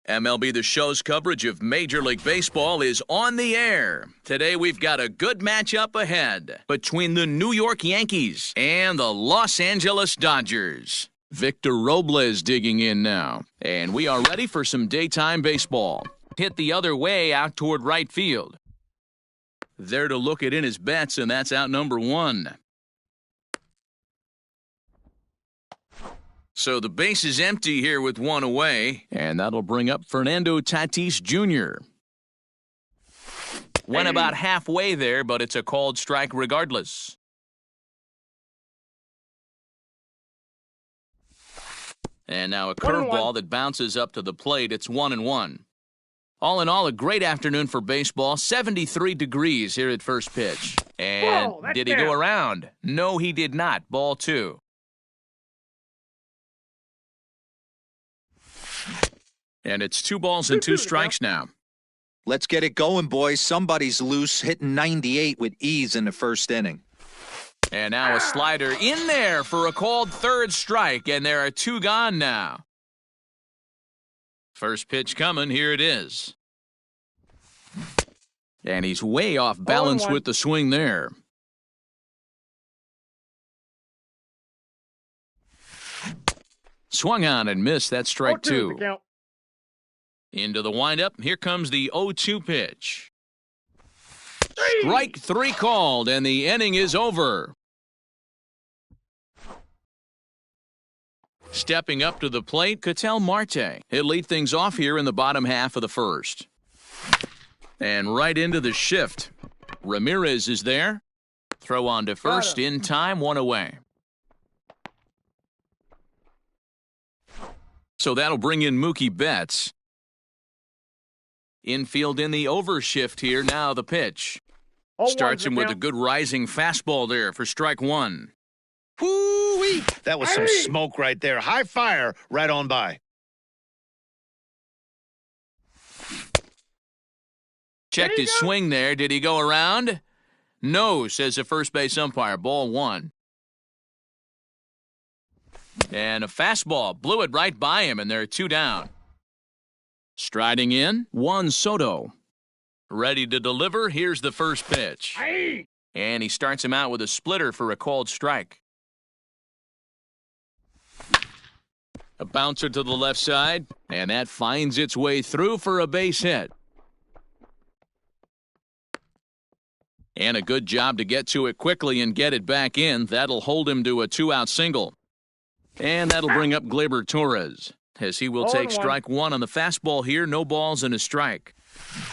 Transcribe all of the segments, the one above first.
MLB The Show's coverage of Major League Baseball is on the air. Today we've got a good matchup ahead between the New York Yankees and the Los Angeles Dodgers. Victor Robles digging in now, and we are ready for some daytime baseball. Hit the other way out toward right field. There to look it in his bets, and that's out number one. So the base is empty here with one away, and that'll bring up Fernando Tatis Jr. Went about halfway there, but it's a called strike regardless. And now a curveball that bounces up to the plate. It's 1-1. All in all, a great afternoon for baseball. 73 degrees here at first pitch. And did he go around? No, he did not. Ball two. And it's 2 balls and 2 strikes now. Let's get it going, boys. Somebody's loose, hitting 98 with ease in the first inning. And now a slider in there for a called third strike, and there are 2 gone now. First pitch coming, here it is. And he's way off balance with the swing there. Swung on and missed. That's strike 2. Into the windup, here comes the 0-2 pitch. Strike 3 called, and the inning is over. Stepping up to the plate, Ketel Marte. He'll lead things off here in the bottom half of the first. And right into the shift. Ramirez is there. Throw on to first in time, 1 away. So that'll bring in Mookie Betts. Infield in the overshift here. Now the pitch. Starts him with a good rising fastball there for strike 1. Whoo-wee! That was some smoke right there. High fire right on by. Checked his swing there. Did he go around? No, says the first base umpire. Ball 1. And a fastball. Blew it right by him, and there are 2 down. Striding in, Juan Soto. Ready to deliver, here's the first pitch. And he starts him out with a splitter for a called strike. A bouncer to the left side, and that finds its way through for a base hit. And a good job to get to it quickly and get it back in. That'll hold him to a 2-out single. And that'll bring up Gleyber Torres, as he will take strike 1 on the fastball here. No balls and a strike.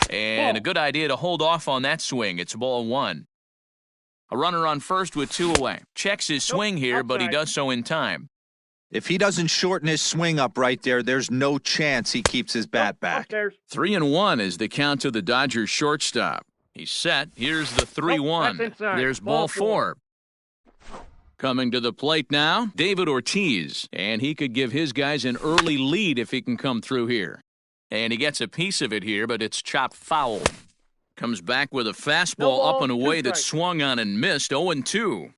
And a good idea to hold off on that swing. It's ball 1. A runner on first with 2 away. Checks his swing here, but he does so in time. If he doesn't shorten his swing up right there, there's no chance he keeps his bat back. 3-1 is the count to the Dodgers shortstop. He's set. Here's the 3-1. There's ball 4. Coming to the plate now, David Ortiz. And he could give his guys an early lead if he can come through here. And he gets a piece of it here, but it's chopped foul. Comes back with a fastball up and away that swung on and missed. 0-2.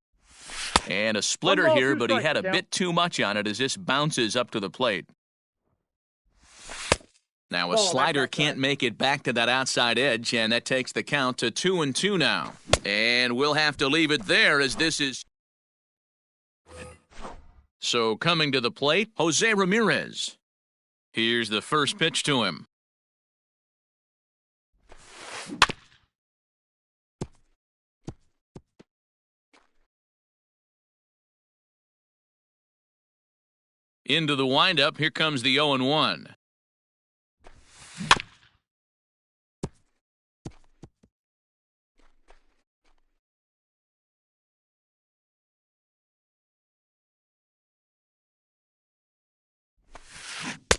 And a splitter here, but he had a bit too much on it as this bounces up to the plate. Now a slider can't make it back to that outside edge, and that takes the count to 2-2 now. And we'll have to leave it there as this is... So coming to the plate, Jose Ramirez. Here's the first pitch to him. Into the windup, here comes the 0-1.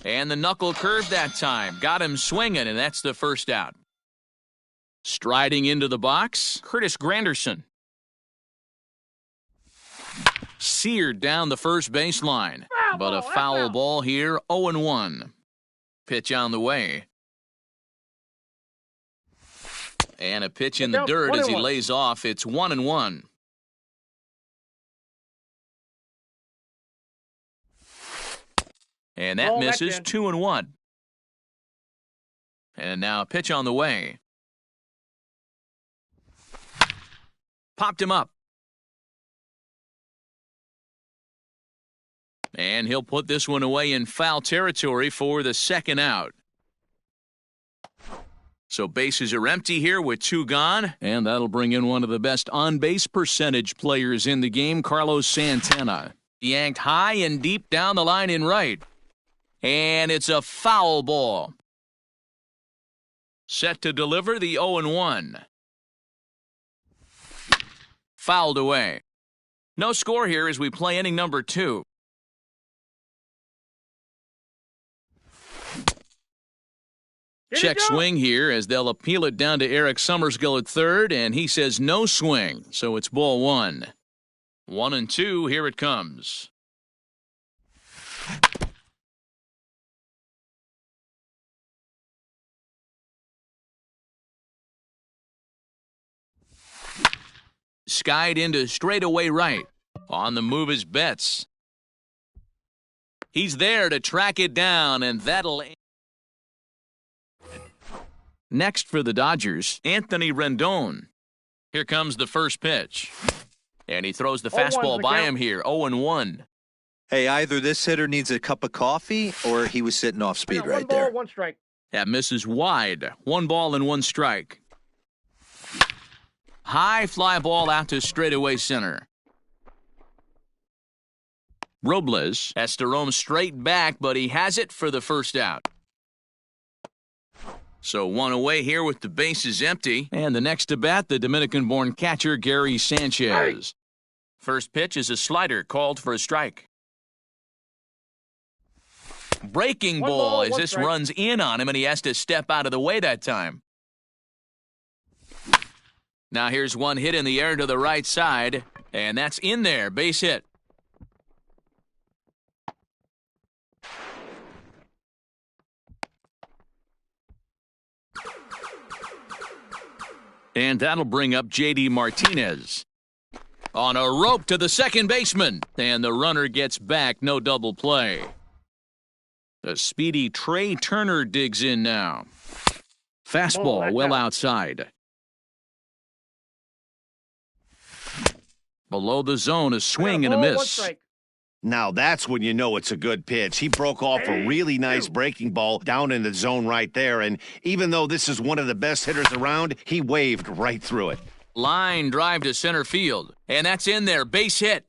And the knuckle curve that time. Got him swinging, and that's the first out. Striding into the box, Curtis Granderson. Seared down the first baseline. But a foul ball here, 0-1. Pitch on the way. And a pitch in the dirt as he lays off. It's 1-1. And that misses. 2-1. And now a pitch on the way. Popped him up. And he'll put this one away in foul territory for the second out. So bases are empty here with 2 gone, and that'll bring in one of the best on-base percentage players in the game, Carlos Santana. Yanked high and deep down the line in right. And it's a foul ball. Set to deliver the 0-1. Fouled away. No score here as we play inning number 2. Check swing here as they'll appeal it down to Eric Summersgill at third, and he says no swing, so it's ball 1. 1-2, here it comes. Skied into straightaway right. On the move is Betts. He's there to track it down, and that'll... Next for the Dodgers, Anthony Rendon. Here comes the first pitch. And he throws the fastball by him here, 0-1. Hey, either this hitter needs a cup of coffee or he was sitting off speed right there. 1 ball, 1 strike. That misses wide. 1 ball and 1 strike. High fly ball out to straightaway center. Robles has to roam straight back, but he has it for the first out. So 1 away here with the bases empty. And the next to bat, the Dominican-born catcher, Gary Sanchez. First pitch is a slider called for a strike. Breaking ball as this runs in on him, and he has to step out of the way that time. Now here's one hit in the air to the right side, and that's in there, base hit. And that'll bring up J.D. Martinez. On a rope to the second baseman. And the runner gets back, no double play. The speedy Trey Turner digs in now. Fastball well outside. Below the zone, a swing and a miss. Now that's when you know it's a good pitch. He broke off a really nice breaking ball down in the zone right there, and even though this is one of the best hitters around, he waved right through it. Line drive to center field, and that's in there, base hit.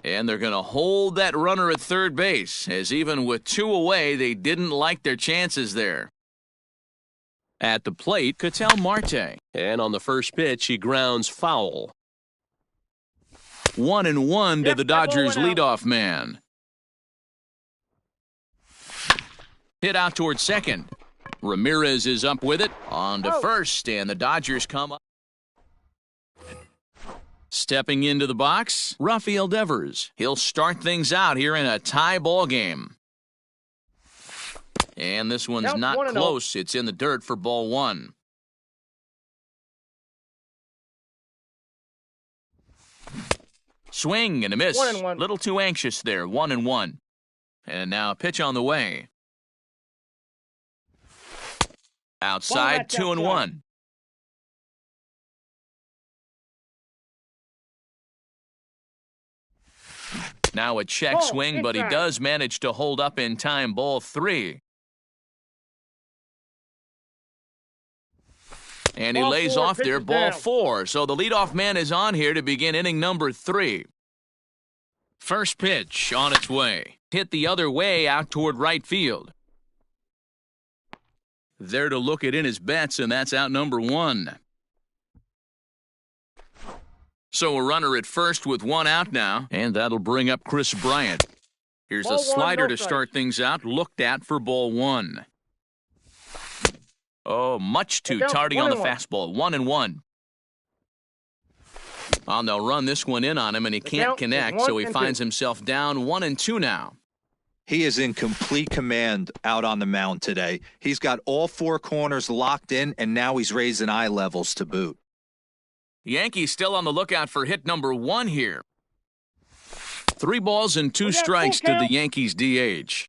And they're going to hold that runner at third base, as even with 2 away, they didn't like their chances there. At the plate, Ketel Marte, and on the first pitch, he grounds foul. 1-1 to the Dodgers leadoff man. Hit out towards second. Ramirez is up with it. On to first, and the Dodgers come up. Stepping into the box, Rafael Devers. He'll start things out here in a tie ball game. And this one's not close. It's in the dirt for ball 1. Swing and a miss. 1-1. Little too anxious there. 1-1. And now a pitch on the way. Outside, 2-1. Now a check swing, but he does manage to hold up in time. Ball 3. And he lays off there, ball 4. So the leadoff man is on here to begin inning number 3. First pitch on its way. Hit the other way out toward right field. There to look it in his bets, and that's out number 1. So a runner at first with 1 out now, and that'll bring up Chris Bryant. Here's a slider to start things out, looked at for ball 1. Oh, much too tardy on the fastball. 1-1. Well, they'll run this one in on him, and he can't connect, so he finds himself down 1-2 now. He is in complete command out on the mound today. He's got all 4 corners locked in, and now he's raising eye levels to boot. Yankees still on the lookout for hit number 1 here. 3 balls and 2 strikes to the Yankees DH.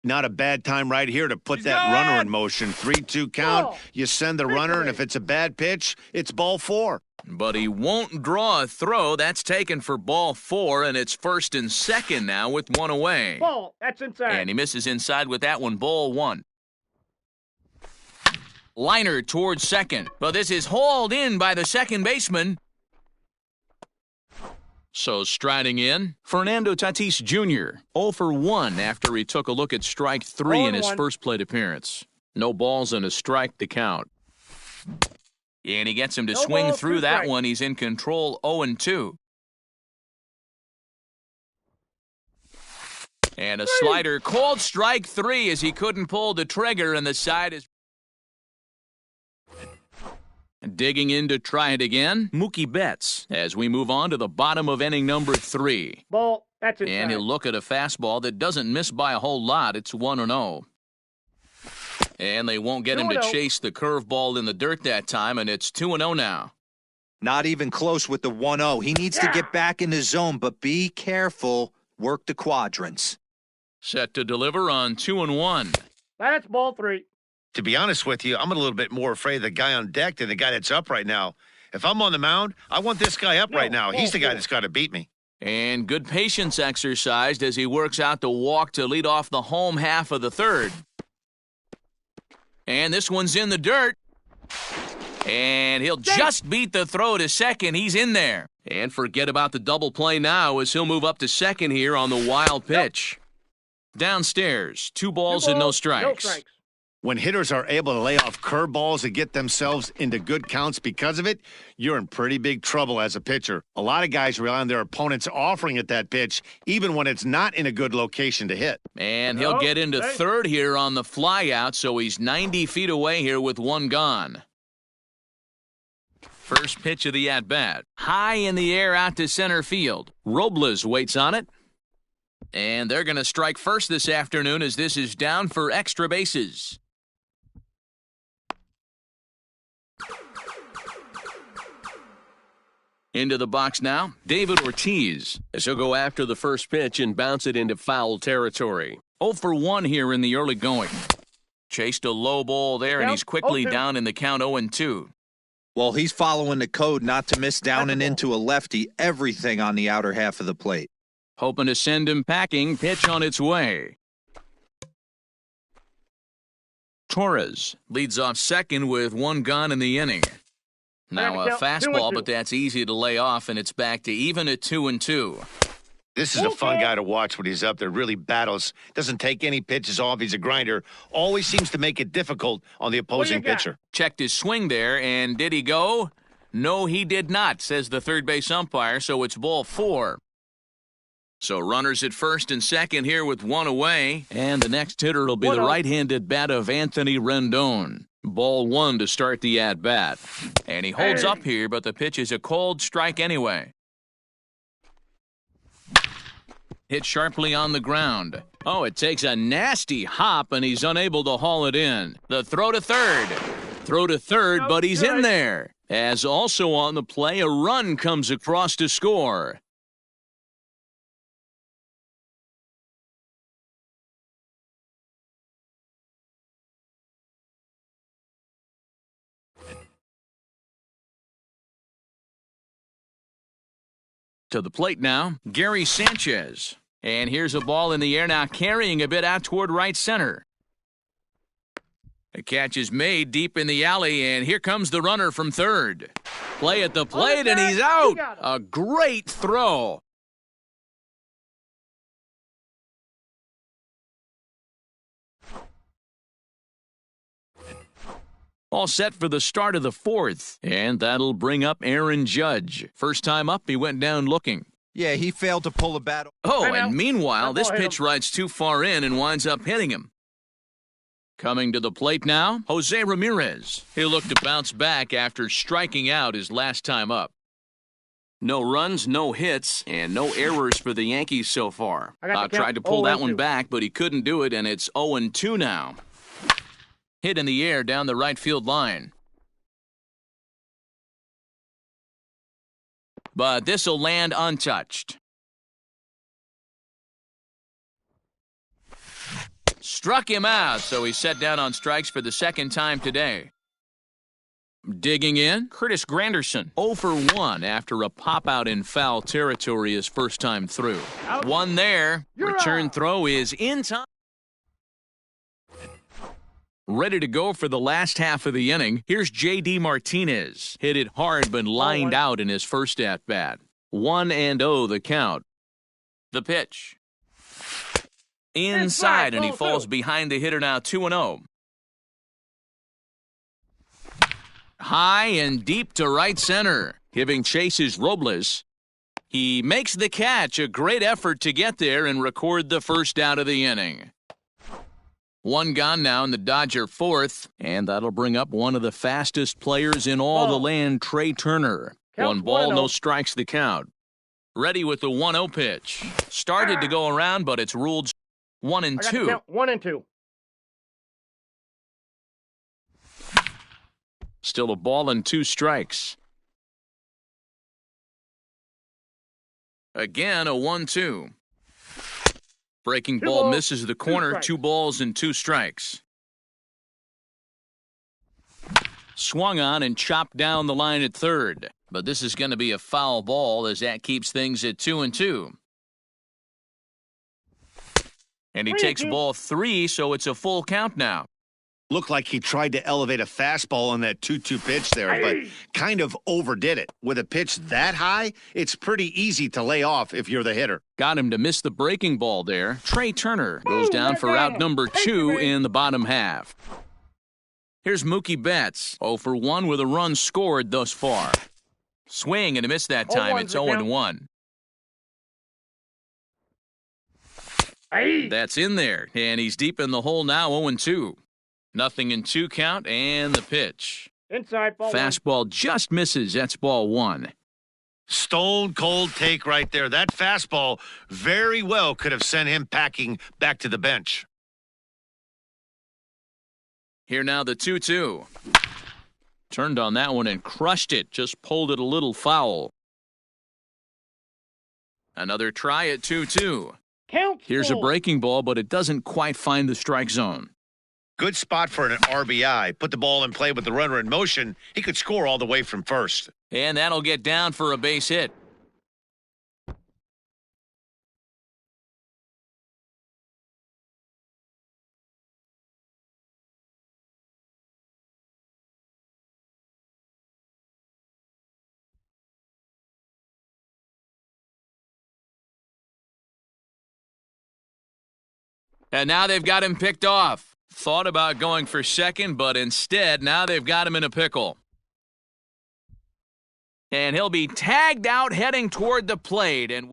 Not a bad time right here to put that runner in motion. 3-2 count. You send the runner, and if it's a bad pitch, it's ball 4. But he won't draw a throw. That's taken for ball 4, and it's first and second now with one away. Ball, that's inside. And he misses inside with that one, ball 1. Liner towards second, but this is hauled in by the second baseman. So striding in, Fernando Tatis Jr., 0 for 1 after he took a look at strike 3 in his first plate appearance. No balls and a strike to count. And he gets him to swing through that one. He's in control, 0-2. And a slider called strike 3 as he couldn't pull the trigger, and the side is digging in to try it again, Mookie Betts, as we move on to the bottom of inning number 3. Ball, that's inside. And he'll look at a fastball that doesn't miss by a whole lot. It's 1-0. And they won't get him to chase the curveball in the dirt that time, and it's 2-0 now. Not even close with the 1-0. He needs to get back in the zone, but be careful. Work the quadrants. Set to deliver on 2-1. That's ball 3. To be honest with you, I'm a little bit more afraid of the guy on deck than the guy that's up right now. If I'm on the mound, I want this guy up right now. He's the guy that's got to beat me. And good patience exercised as he works out the walk to lead off the home half of the third. And this one's in the dirt. And he'll just beat the throw to second. He's in there. And forget about the double play now as he'll move up to second here on the wild pitch. Downstairs, 2 balls and no strikes. When hitters are able to lay off curveballs and get themselves into good counts because of it, you're in pretty big trouble as a pitcher. A lot of guys rely on their opponents offering at that pitch, even when it's not in a good location to hit. And he'll get into third here on the flyout, so he's 90 feet away here with 1 gone. First pitch of the at-bat. High in the air out to center field. Robles waits on it. And they're going to strike first this afternoon as this is down for extra bases. Into the box now, David Ortiz, as he'll go after the first pitch and bounce it into foul territory. 0 for 1 here in the early going. Chased a low ball there, and he's quickly down in the count 0-2. Well, he's following the code not to miss down and into a lefty, everything on the outer half of the plate. Hoping to send him packing, pitch on its way. Torres leads off second with 1 gone in the inning. Now a fastball, but that's easy to lay off, and it's back to even at 2-2. This is a fun guy to watch when he's up there. Really battles. Doesn't take any pitches off. He's a grinder. Always seems to make it difficult on the opposing pitcher. Checked his swing there, and did he go? No, he did not, says the third base umpire, so it's ball 4. So runners at first and second here with 1 away. And the next hitter will be the right-handed bat of Anthony Rendon. Ball 1 to start the at-bat. And he holds up here, but the pitch is a cold strike anyway. Hit sharply on the ground. Oh, it takes a nasty hop, and he's unable to haul it in. The throw to third. Throw to third, but he's in there. As also on the play, a run comes across to score. To the plate now, Gary Sanchez. And here's a ball in the air now, carrying a bit out toward right center. The catch is made deep in the alley, and here comes the runner from third. Play at the plate, and he's out. A great throw. All set for the start of the 4th, and that'll bring up Aaron Judge. First time up, he went down looking. Yeah, he failed to pull a bat. Oh, and meanwhile, this pitch rides too far in and winds up hitting him. Coming to the plate now, Jose Ramirez. He'll look to bounce back after striking out his last time up. No runs, no hits, and no errors for the Yankees so far. Tried to pull that one back, but he couldn't do it, and it's 0-2 now. Hit in the air down the right field line. But this will land untouched. Struck him out, so he's set down on strikes for the second time today. Digging in, Curtis Granderson, 0 for 1 after a pop-out in foul territory his first time through. Out. One there. Return out. throw is in time. Ready to go for the last half of the inning. Here's J.D. Martinez. Hit it hard but lined out in his first at-bat. 1-0 the count. The pitch. Inside, and he falls behind the hitter now 2-0. High and deep to right center. Giving chase is Robles. He makes the catch. A great effort to get there and record the first out of the inning. One gone now in the Dodger fourth, and that'll bring up one of the fastest players in all the land, Trey Turner. One ball, no strikes the count. Ready with the 1-0 pitch. Started to go around, but it's ruled 1-2. 1-2. Still a ball and 2 strikes. Again, a 1-2. Breaking ball misses the corner. 2 balls and 2 strikes. Swung on and chopped down the line at third. But this is going to be a foul ball as that keeps things at 2-2. And he takes ball 3, so it's a full count now. Looked like he tried to elevate a fastball on that 2-2 pitch there, but kind of overdid it. With a pitch that high, it's pretty easy to lay off if you're the hitter. Got him to miss the breaking ball there. Trey Turner goes down for out number 2 in the bottom half. Here's Mookie Betts, 0 for 1 with a run scored thus far. Swing and a miss that time. It's 0-1. That's in there, and he's deep in the hole now, 0-2. 0-2 count, and the pitch. Inside ball. Fastball just misses. That's ball 1. Stone cold take right there. That fastball very well could have sent him packing back to the bench. Here now the 2-2. Turned on that one and crushed it. Just pulled it a little foul. Another try at 2-2. Here's a breaking ball, but it doesn't quite find the strike zone. Good spot for an RBI. Put the ball in play with the runner in motion. He could score all the way from first. And that'll get down for a base hit. And now they've got him picked off. Thought about going for second, but instead, now they've got him in a pickle. And he'll be tagged out heading toward the plate. And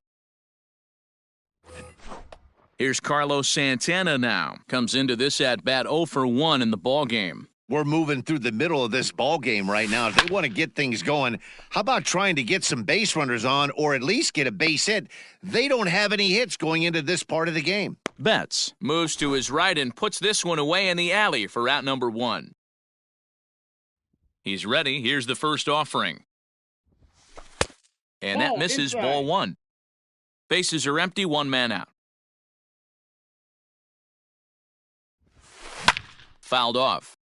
here's Carlos Santana now. Comes into this at-bat 0 for 1 in the ballgame. We're moving through the middle of this ball game right now. If they want to get things going, how about trying to get some base runners on or at least get a base hit? They don't have any hits going into this part of the game. Betts moves to his right and puts this one away in the alley for out number 1. He's ready. Here's the first offering. And that misses ball 1. Bases are empty, 1 man out. Fouled off.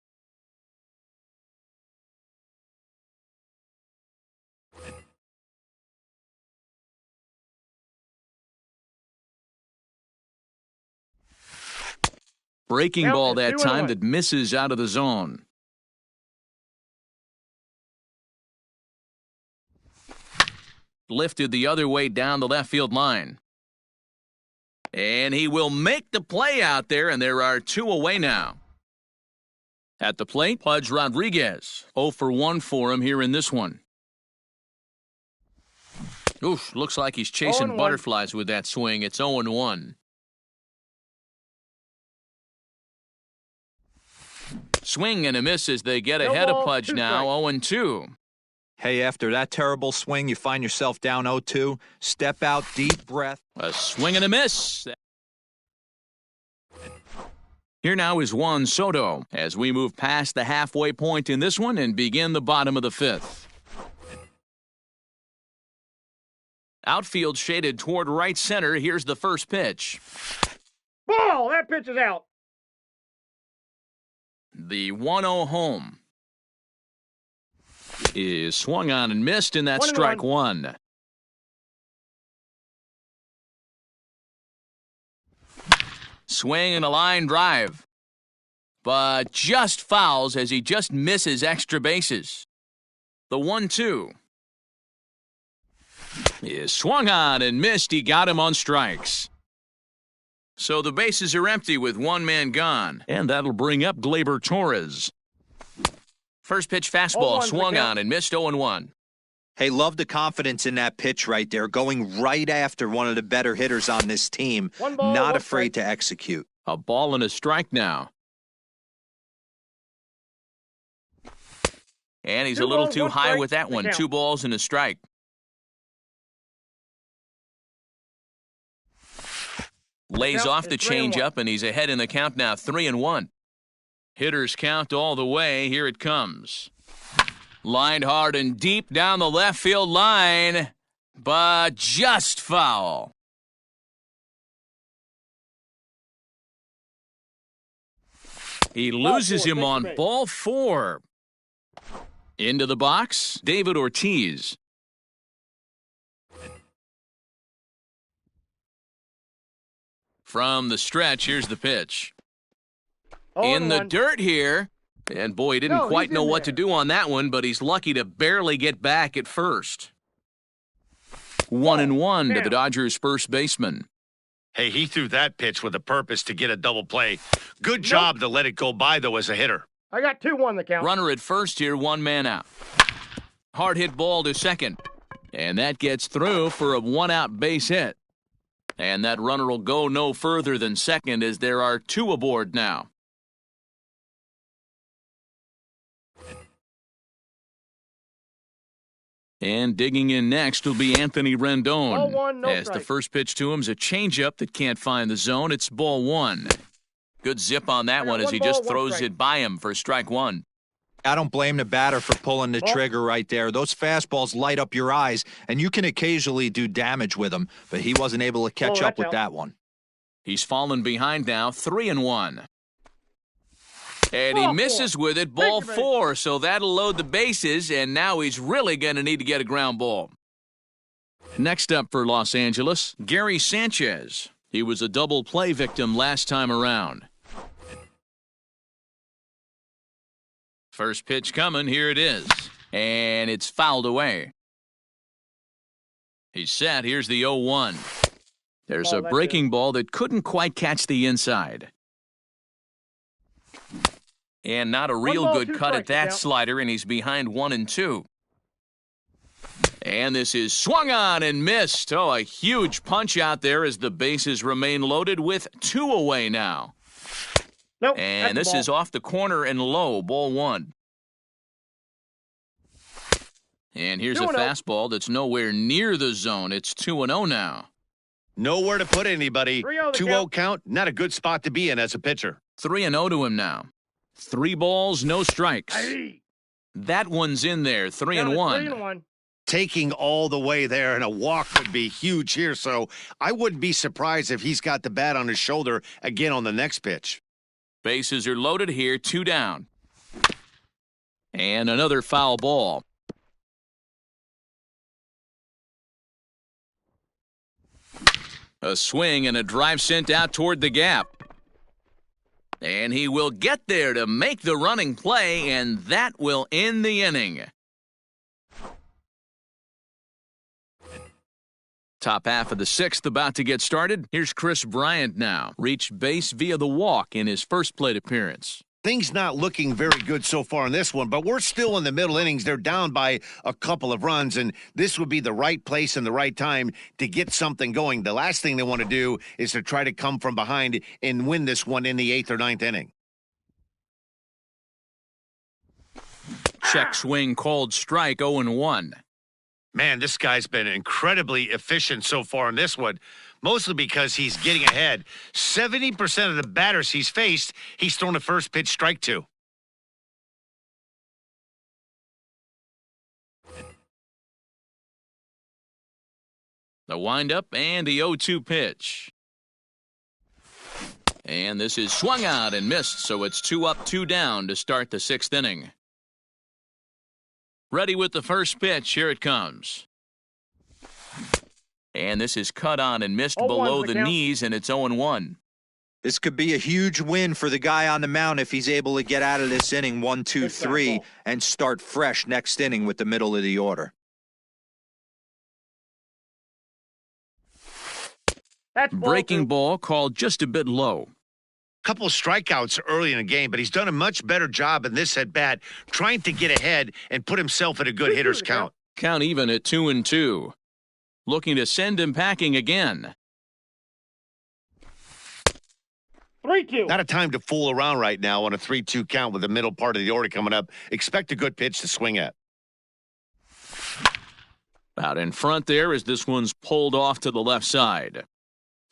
Breaking ball that time that misses out of the zone. Lifted the other way down the left field line. And he will make the play out there, and there are 2 away now. At the plate, Pudge Rodriguez. 0 for 1 for him here in this one. Oof, looks like he's chasing butterflies with that swing. It's 0-1. Swing and a miss as they get ahead of Pudge now, 0-2. Hey, after that terrible swing, you find yourself down 0-2. Step out, deep breath. A swing and a miss. Here now is Juan Soto as we move past the halfway point in this one and begin the bottom of the 5th. Outfield shaded toward right center. Here's the first pitch. Ball! That pitch is out. The 1-0 home is swung on and missed, and that's strike one. Swing and a line drive, but just fouls as he just misses extra bases. The 1-2 is swung on and missed. He got him on strikes. So the bases are empty with one man gone, and that'll bring up Gleyber Torres. First pitch fastball swung on and missed. 0-1. Hey, love the confidence in that pitch right there, going right after one of the better hitters on this team, not afraid to execute. A ball and a strike now. And he's a little too high with that one. 2 balls and a strike. Lays off the changeup, and he's ahead in the count now, 3-1. Hitters count all the way. Here it comes. Lined hard and deep down the left field line, but just foul. He loses him on ball 4. Into the box, David Ortiz. From the stretch, here's the pitch. In the dirt here. And boy, he didn't quite know what to do on that one, but he's lucky to barely get back at first. 1-1 to the Dodgers' first baseman. Hey, he threw that pitch with a purpose to get a double play. Good job to let it go by, though, as a hitter. I got 2-1 the count. Runner at first here, one man out. Hard hit ball to second. And that gets through for a 1-out base hit. And that runner will go no further than second as there are 2 aboard now. And digging in next will be Anthony Rendon. Ball 1, no as strike. the first pitch to him is a changeup that can't find the zone. It's ball 1. Good zip on that one as he just throws it by him for strike 1. I don't blame the batter for pulling the trigger right there. Those fastballs light up your eyes, and you can occasionally do damage with them, but he wasn't able to catch up with that one. He's fallen behind now, 3-1. And he misses with it, ball 4, so that'll load the bases, and now he's really going to need to get a ground ball. Next up for Los Angeles, Gary Sanchez. He was a double play victim last time around. First pitch coming, here it is, and it's fouled away. He's set, here's the 0-1. There's a breaking ball that couldn't quite catch the inside. And not a real good cut at that slider, and he's behind 1-2. And this is swung on and missed. Oh, a huge punch out there as the bases remain loaded with 2 away now. Nope, and this is off the corner and low, ball 1. And here's a fastball that's nowhere near the zone. It's 2-0 now. Nowhere to put anybody. 2-0 count, not a good spot to be in as a pitcher. 3-0 to him now. 3 balls, no strikes. That one's in there, 3-1. Taking all the way there, and a walk would be huge here, so I wouldn't be surprised if he's got the bat on his shoulder again on the next pitch. Bases are loaded here, 2 down. And another foul ball. A swing and a drive sent out toward the gap. And he will get there to make the running play, and that will end the inning. Top half of the 6th about to get started. Here's Chris Bryant now. Reached base via the walk in his first plate appearance. Things not looking very good so far in this one, but we're still in the middle innings. They're down by a couple of runs, and this would be the right place and the right time to get something going. The last thing they want to do is to try to come from behind and win this one in the 8th or 9th inning. Check swing called strike, 0-1. Man, this guy's been incredibly efficient so far in this one, mostly because he's getting ahead. 70% of the batters he's faced, he's thrown a first pitch strike to. The windup and the 0-2 pitch. And this is swung out and missed, so it's 2 up, 2 down to start the 6th inning. Ready with the first pitch. Here it comes. And this is cut on and missed below the knees, and it's 0-1. This could be a huge win for the guy on the mound if he's able to get out of this inning 1, 2, 3 and start fresh next inning with the middle of the order. Breaking ball called just a bit low. Couple of strikeouts early in the game, but he's done a much better job in this at-bat trying to get ahead and put himself in a good hitter's count. Count even at 2-2. Looking to send him packing again. 3-2. Not a time to fool around right now on a 3-2 count with the middle part of the order coming up. Expect a good pitch to swing at. Out in front there as this one's pulled off to the left side.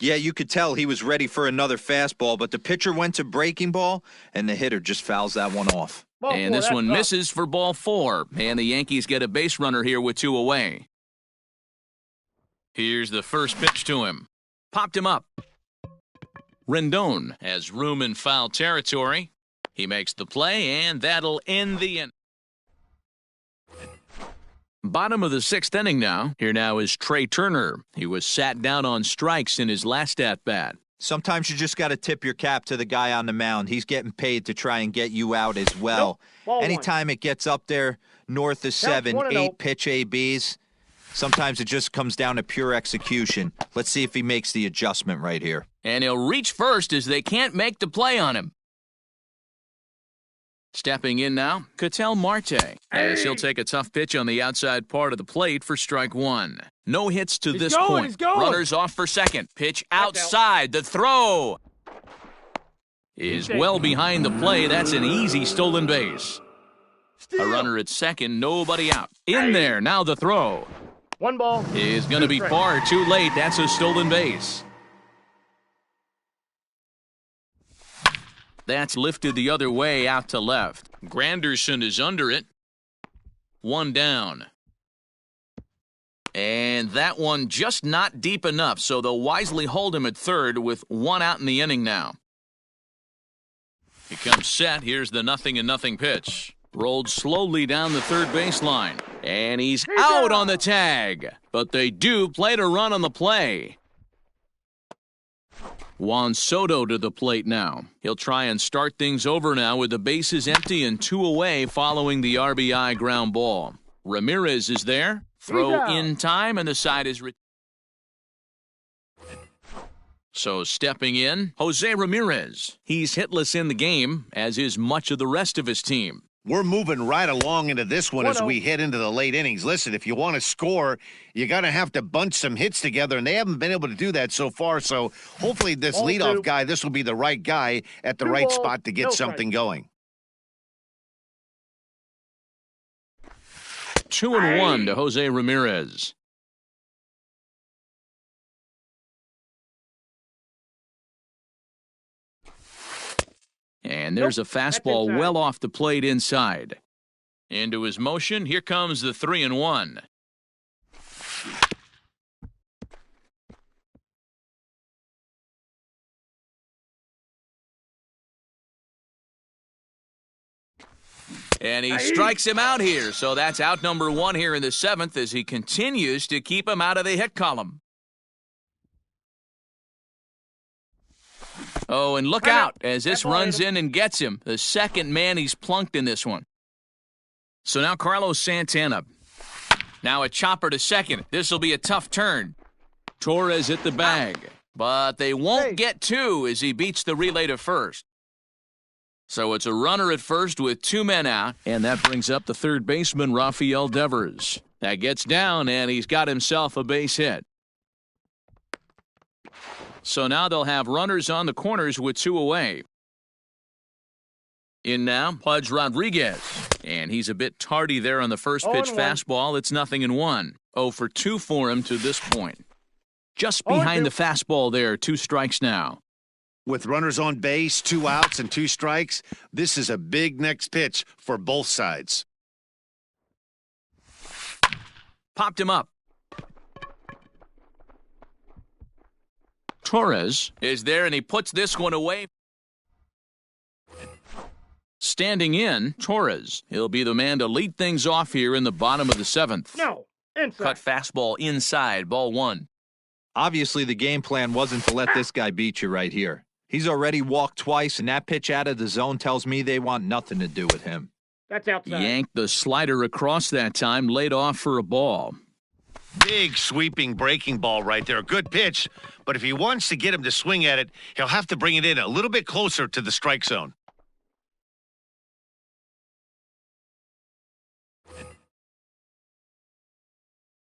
Yeah, you could tell he was ready for another fastball, but the pitcher went to breaking ball, and the hitter just fouls that one off. And this one misses for ball 4, and the Yankees get a base runner here with 2 away. Here's the first pitch to him. Popped him up. Rendon has room in foul territory. He makes the play, and that'll end the inning. Bottom of the 6th inning now. Here now is Trey Turner. He was sat down on strikes in his last at-bat. Sometimes you just got to tip your cap to the guy on the mound. He's getting paid to try and get you out as well. Anytime it gets up there north of 7, 8 pitch ABs, sometimes it just comes down to pure execution. Let's see if he makes the adjustment right here. And he'll reach first as they can't make the play on him. Stepping in now, Ketel Marte, as he'll take a tough pitch on the outside part of the plate for strike 1. No hits to this point. Runners off for second. Pitch outside. The throw is well behind the play. That's an easy stolen base. A runner at second, nobody out. In there, now the throw. 1 ball. Is going to be far too late. That's a stolen base. That's lifted the other way out to left. Granderson is under it. 1 down. And that one just not deep enough, so they'll wisely hold him at third with 1 out in the inning now. He comes set. Here's the 0-0 pitch. Rolled slowly down the third baseline. And he's out on the tag. But they do play to run on the play. Juan Soto to the plate now. He'll try and start things over now with the bases empty and 2 away following the RBI ground ball. Ramirez is there. Throw in time, and the side is... So stepping in, Jose Ramirez. He's hitless in the game, as is much of the rest of his team. We're moving right along into this one as we head into the late innings. Listen, if you want to score, you're going to have to bunch some hits together, and they haven't been able to do that so far. So hopefully this leadoff guy, this will be the right guy at the right spot to get something going. 2-1 to Jose Ramirez. And there's a fastball well off the plate inside. Into his motion, here comes the 3-1. And he strikes him out here, so that's out number 1 here in the 7th as he continues to keep him out of the hit column. Oh, and look out as this runs in and gets him. The second man he's plunked in this one. So now Carlos Santana. Now a chopper to second. This will be a tough turn. Torres at the bag. But they won't get 2 as he beats the relay to first. So it's a runner at first with 2 men out. And that brings up the third baseman, Rafael Devers. That gets down, and he's got himself a base hit. So now they'll have runners on the corners with 2 away. In now, Pudge Rodriguez. And he's a bit tardy there on the first pitch fastball. It's 0-1. 0 for 2 for him to this point. Just behind the fastball there, 2 strikes now. With runners on base, 2 outs and 2 strikes, this is a big next pitch for both sides. Popped him up. Torres is there, and he puts this one away. Standing in, Torres. He'll be the man to lead things off here in the bottom of the 7th. No, inside. Cut fastball inside, ball 1. Obviously, the game plan wasn't to let this guy beat you right here. He's already walked twice, and that pitch out of the zone tells me they want nothing to do with him. That's outside. Yanked the slider across that time, laid off for a ball. Big sweeping breaking ball right there. Good pitch, but if he wants to get him to swing at it, he'll have to bring it in a little bit closer to the strike zone.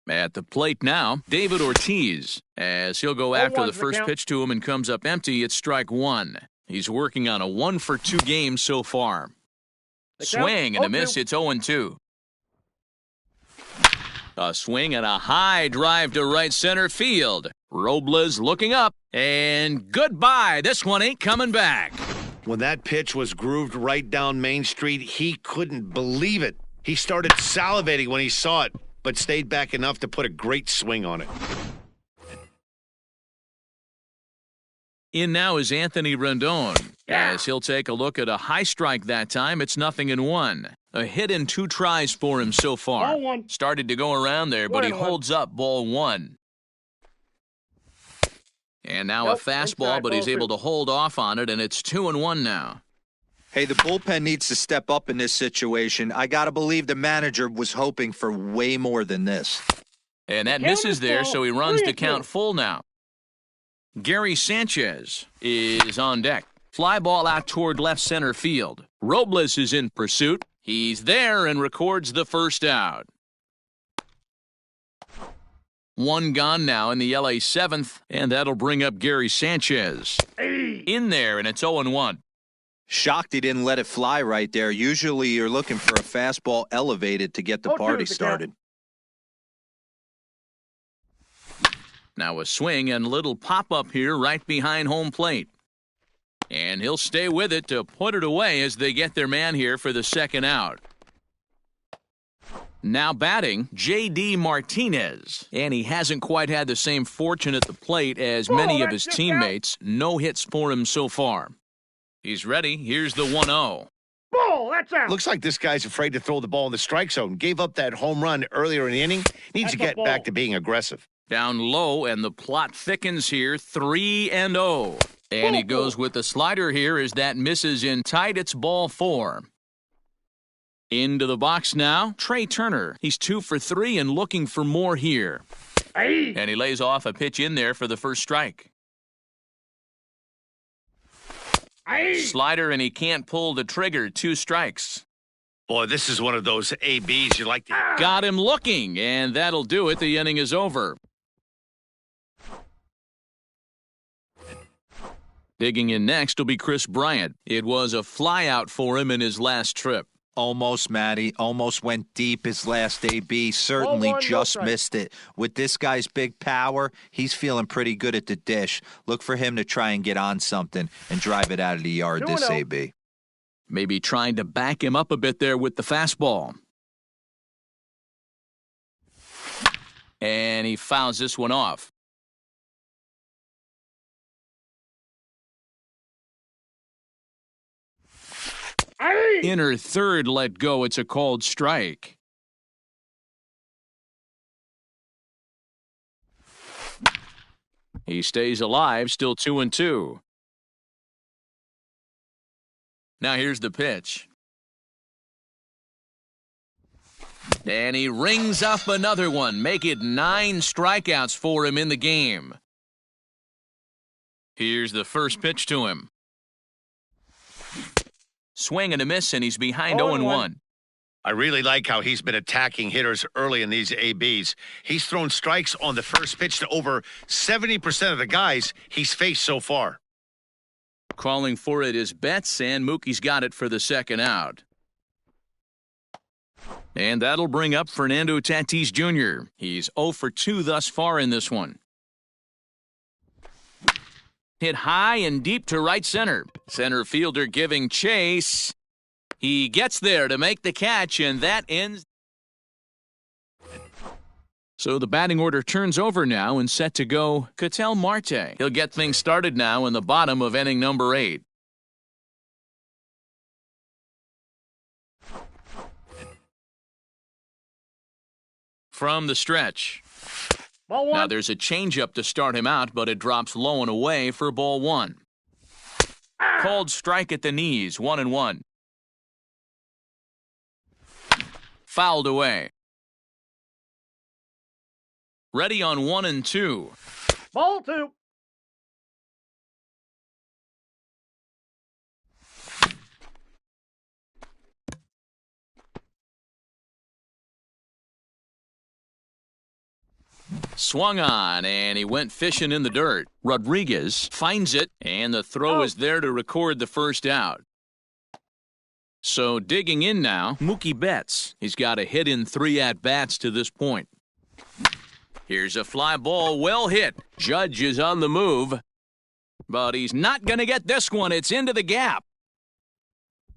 At the plate now, David Ortiz, as he'll go after the first pitch to him and comes up empty. It's strike 1. He's working on a 1-for-2 game so far. Swing and a miss. It's 0-2. A swing and a high drive to right center field. Robles looking up, and goodbye. This one ain't coming back. When that pitch was grooved right down Main Street, he couldn't believe it. He started salivating when he saw it, but stayed back enough to put a great swing on it. In now is Anthony Rendon, as he'll take a look at a high strike that time. It's 0-1. A hit and 2 tries for him so far. Ball 1. Started to go around there, but he holds up ball 1. And now a fastball, but he's able to hold off on it, and it's 2-1 now. Hey, the bullpen needs to step up in this situation. I got to believe the manager was hoping for way more than this. And that misses there, so he runs the count full now. Gary Sanchez is on deck. Fly ball out toward left center field. Robles is in pursuit. He's there and records the first out. 1 gone now in the LA 7th, and that'll bring up Gary Sanchez. In there, and it's 0-1. Shocked he didn't let it fly right there. Usually you're looking for a fastball elevated to get the party started. Now a swing and little pop-up here right behind home plate. And he'll stay with it to put it away as they get their man here for the second out. Now batting, J.D. Martinez. And he hasn't quite had the same fortune at the plate as many of his teammates. No hits for him so far. He's ready. Here's the 1-0. Ball, that's out. Looks like this guy's afraid to throw the ball in the strike zone. Gave up that home run earlier in the inning. Needs to get back to being aggressive. Down low, and the plot thickens here. 3-0. And he goes with the slider here as that misses in tight. It's ball 4. Into the box now, Trey Turner. He's 2 for 3 and looking for more here. And he lays off a pitch in there for the first strike. Slider, and he can't pull the trigger. 2 strikes. Boy, this is one of those ABs you like to... Got him looking, and that'll do it. The inning is over. Digging in next will be Chris Bryant. It was a flyout for him in his last trip. Almost, Matty. Almost went deep his last AB. Certainly just missed it. With this guy's big power, he's feeling pretty good at the dish. Look for him to try and get on something and drive it out of the yard this AB. Maybe trying to back him up a bit there with the fastball. And he fouls this one off. Inner third let go. It's a called strike. He stays alive, still 2-2. Now here's the pitch. And he rings up another one. Make it 9 strikeouts for him in the game. Here's the first pitch to him. Swing and a miss, and he's behind 0-1. I really like how he's been attacking hitters early in these ABs. He's thrown strikes on the first pitch to over 70% of the guys he's faced so far. Calling for it is Betts, and Mookie's got it for the second out. And that'll bring up Fernando Tatis Jr. He's 0 for 2 thus far in this one. Hit high and deep to right center. Center fielder giving chase. He gets there to make the catch, and that ends. So the batting order turns over now and set to go Ketel Marte. He'll get things started now in the bottom of inning number 8. From the stretch. Ball 1. Now there's a changeup to start him out, but it drops low and away for ball 1. Called strike at the knees, 1-1. Fouled away. Ready on 1-2. Ball 2. Swung on, and he went fishing in the dirt. Rodriguez finds it, and the throw is there to record the first out. So digging in now, Mookie Betts. He's got a hit in 3 at-bats to this point. Here's a fly ball, well hit. Judge is on the move, but he's not going to get this one. It's into the gap.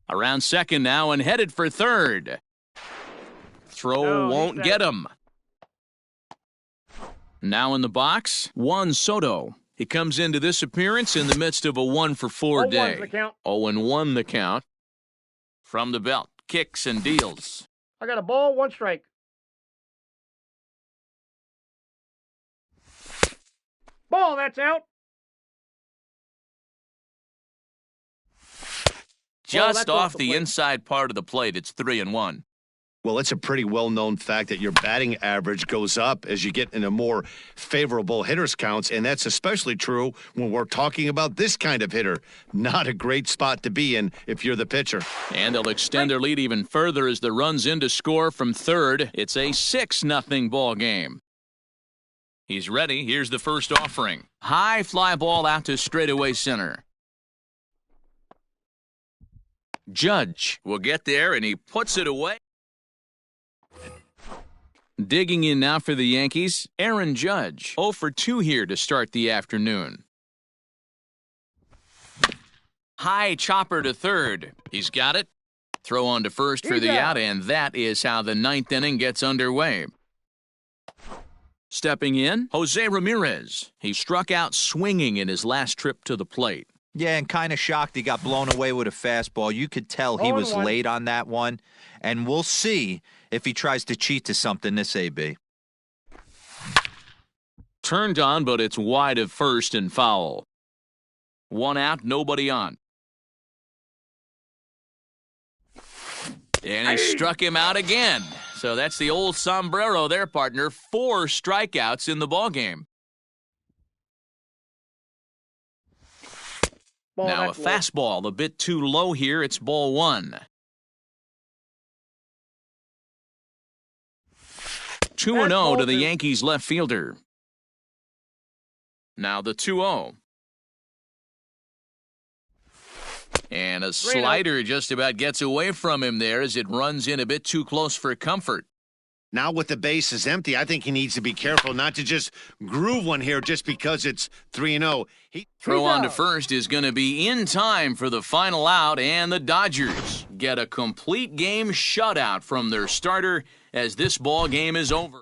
Around second now and headed for third. Throw won't get him. Now in the box, Juan Soto. He comes into this appearance in the midst of a 1-for-4 day. 0-1 the count. From the belt, kicks and deals. I got a ball, 1 strike. Ball, that's out. Just off the inside part of the plate, it's 3-1. Well, it's a pretty well-known fact that your batting average goes up as you get into more favorable hitters counts, and that's especially true when we're talking about this kind of hitter. Not a great spot to be in if you're the pitcher. And they'll extend their lead even further as the runs in to score from third. It's a 6-0 ball game. He's ready. Here's the first offering. High fly ball out to straightaway center. Judge will get there, and he puts it away. Digging in now for the Yankees, Aaron Judge. 0-for-2 here to start the afternoon. High chopper to third. He's got it. Throw on to first for the out, and that is how the 9th inning gets underway. Stepping in, Jose Ramirez. He struck out swinging in his last trip to the plate. Yeah, and kind of shocked he got blown away with a fastball. You could tell he was late on that one, and we'll see if he tries to cheat to something this AB. Turned on, but it's wide of first and foul. 1 out, nobody on. And he struck him out again. So that's the old sombrero there, partner. 4 strikeouts in the ballgame. Now a fastball, a bit too low here. It's ball 1. 2-0 to the Yankees left fielder. Now the 2-0. And a slider just about gets away from him there as it runs in a bit too close for comfort. Now with the bases empty, I think he needs to be careful not to just groove one here just because it's 3-0. Throw on to first is going to be in time for the final out, and the Dodgers get a complete game shutout from their starter as this ball game is over.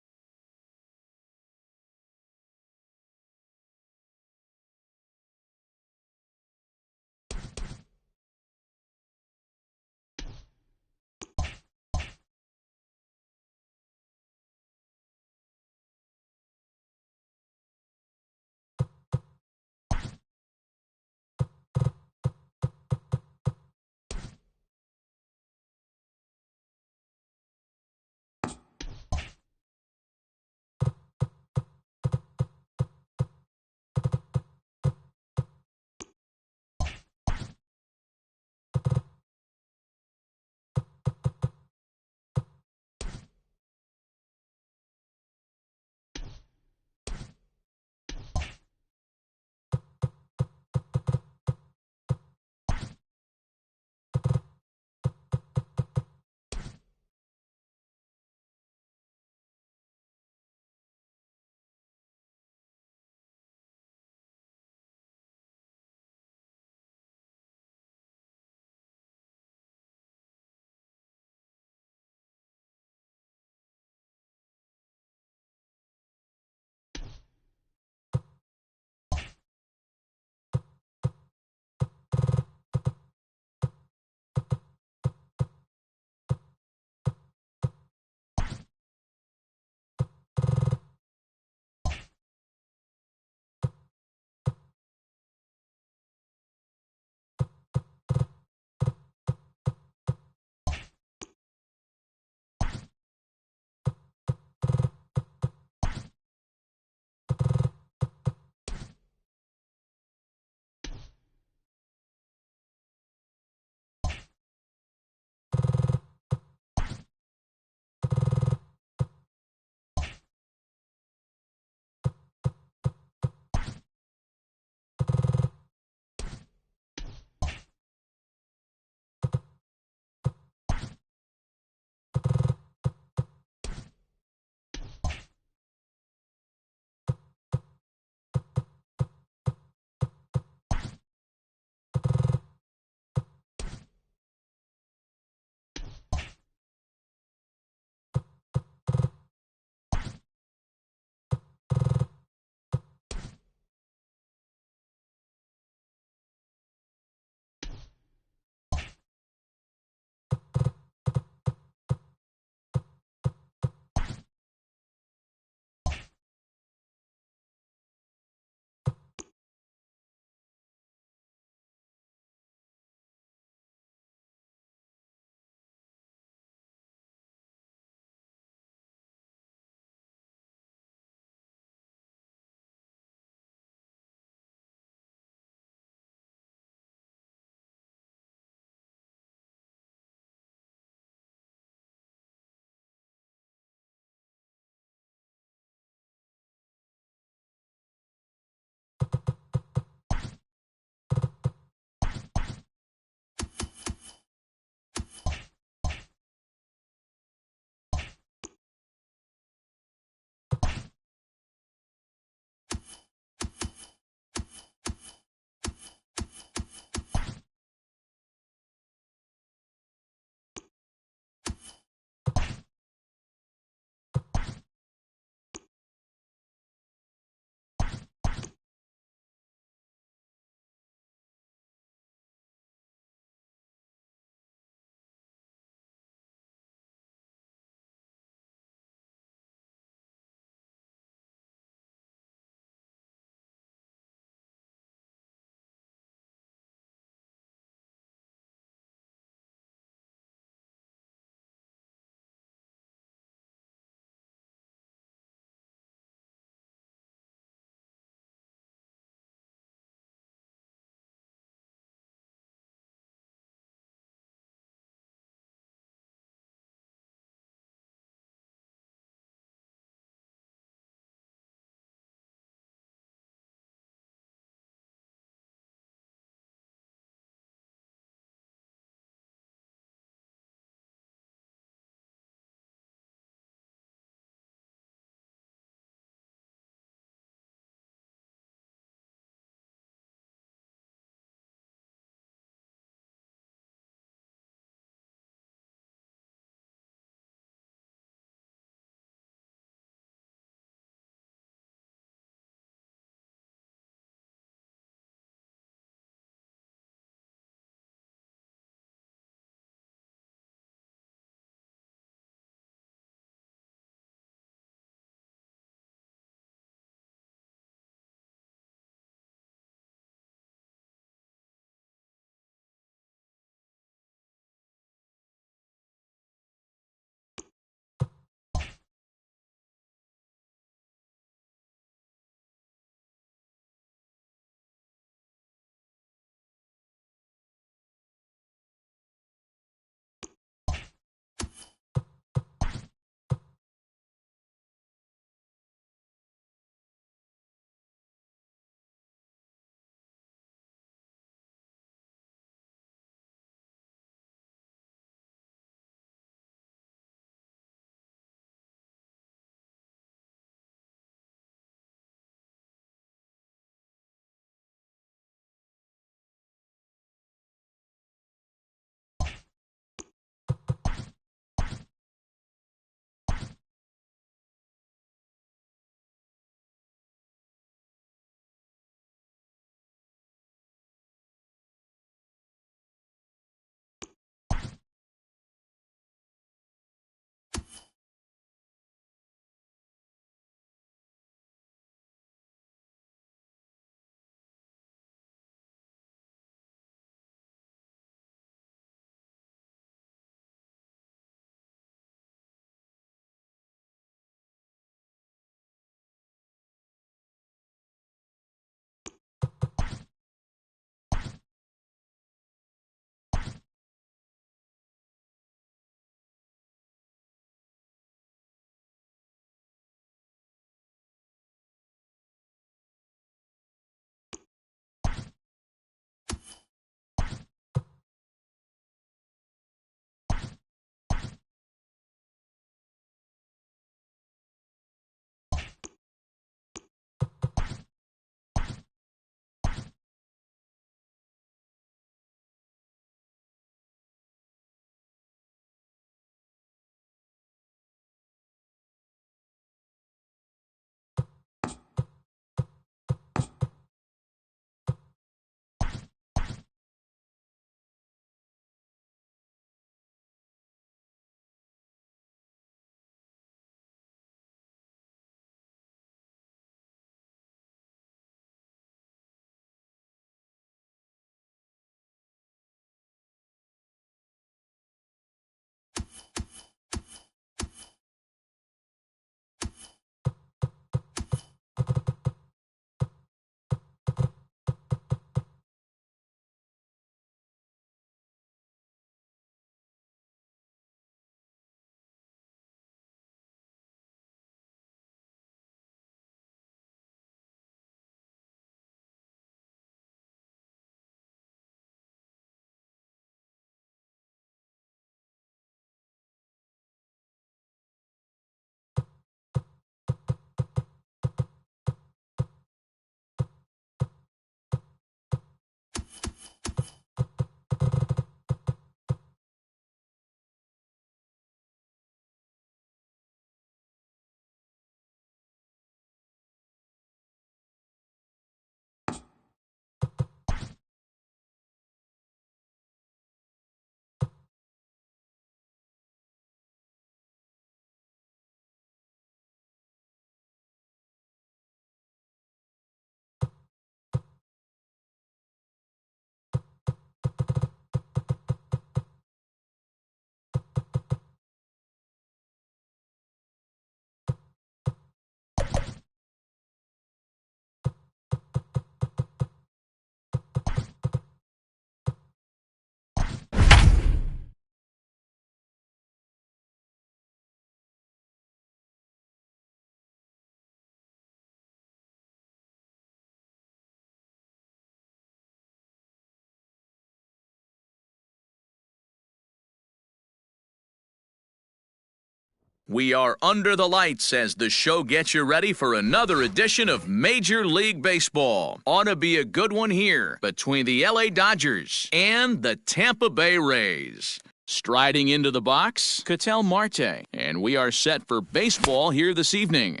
We are under the lights as the show gets you ready for another edition of Major League Baseball. Ought to be a good one here between the LA Dodgers and the Tampa Bay Rays. Striding into the box, Ketel Marte, and we are set for baseball here this evening.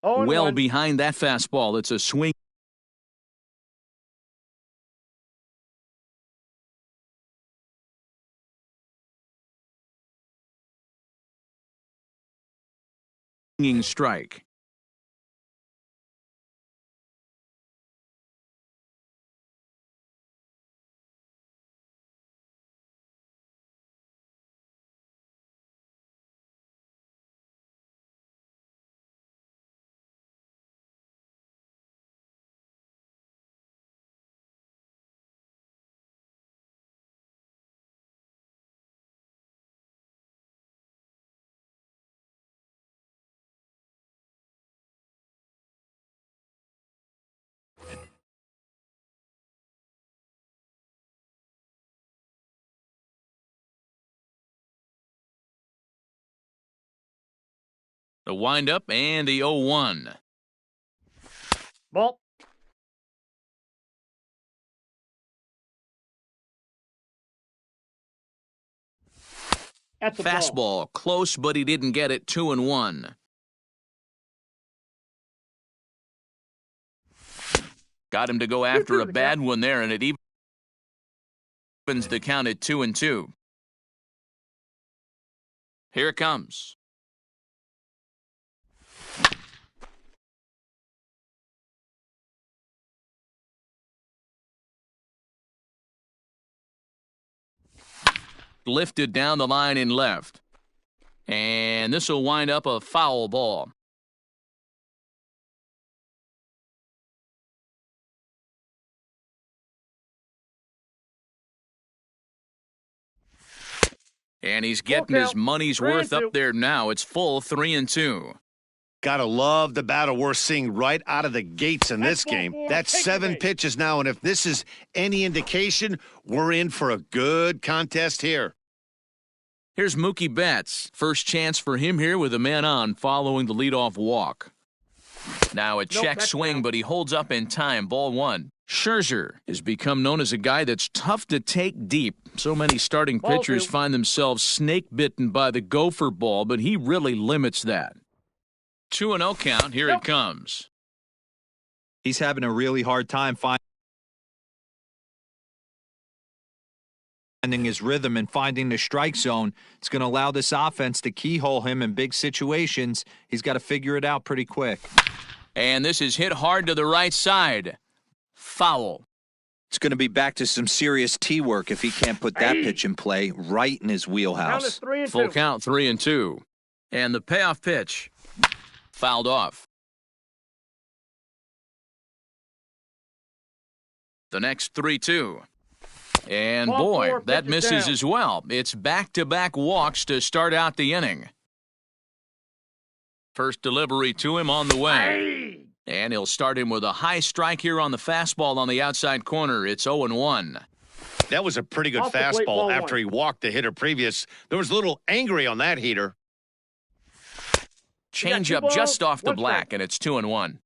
Well behind that fastball, it's a swing. Strike. The windup and the 0-1. Ball. That's a fastball. Ball. Close, but he didn't get it. 2-1. Got him to go after a bad one there, and it evens the count at 2-2. Here it comes. Lifted down the line in left. And this will wind up a foul ball. And he's getting his money's worth up there now. It's full 3-2. Gotta love the battle we're seeing right out of the gates in this game. That's 7 pitches now, and if this is any indication, we're in for a good contest here. Here's Mookie Betts. First chance for him here with a man on following the leadoff walk. Now a check swing, but he holds up in time. Ball 1. Scherzer has become known as a guy that's tough to take deep. So many starting pitchers find themselves snake-bitten by the gopher ball, but he really limits that. 2-0 count. Here it comes. He's having a really hard time finding his rhythm and finding the strike zone. It's going to allow this offense to keyhole him in big situations. He's got to figure it out pretty quick. And this is hit hard to the right side. Foul. It's going to be back to some serious tee work if he can't put that pitch in play right in his wheelhouse. Full count, 3-2. And the payoff pitch. Fouled off. The next 3-2. And boy, that misses as well. It's back-to-back walks to start out the inning. First delivery to him on the way. And he'll start him with a high strike here on the fastball on the outside corner. It's 0-1. That was a pretty good fastball after he walked the hitter previous. There was a little angry on that heater. Change up just off the black, and it's 2-1.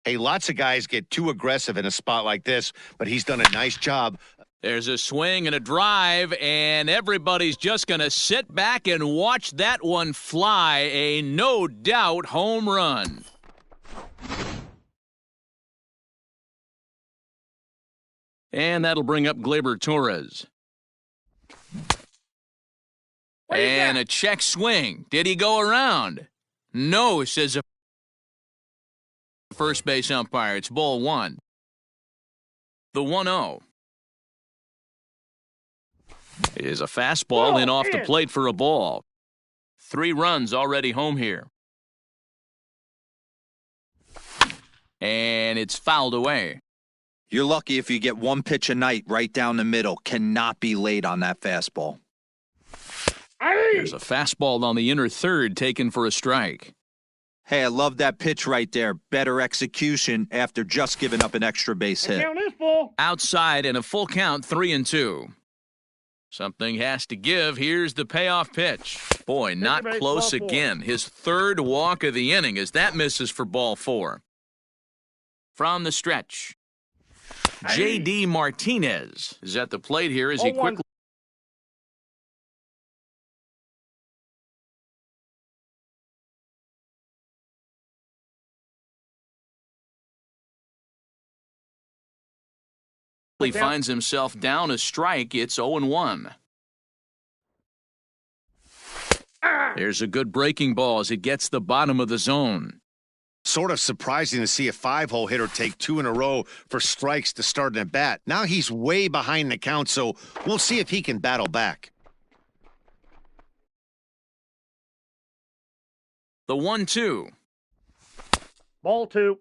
Hey, lots of guys get too aggressive in a spot like this, but he's done a nice job. There's a swing and a drive, and everybody's just going to sit back and watch that one fly. A no-doubt home run. And that'll bring up Gleyber Torres. And a check swing. Did he go around? No, says a first base umpire. It's ball 1. The 1-0. Is a fastball in off the plate for a ball. 3 runs already home here. And it's fouled away. You're lucky if you get 1 pitch a night right down the middle. Cannot be late on that fastball. There's a fastball on the inner third taken for a strike. Hey, I love that pitch right there. Better execution after just giving up an extra base hit. Outside and a full count, 3-2. Something has to give. Here's the payoff pitch. Boy, not close again. His third walk of the inning as that misses for ball 4. From the stretch, J.D. Martinez is at the plate here as he quickly finds himself down a strike. It's 0-1. There's a good breaking ball as it gets the bottom of the zone. Sort of surprising to see a 5-hole hitter take 2 in a row for strikes to start an at-bat. Now he's way behind the count, so we'll see if he can battle back. The 1-2. Ball 2.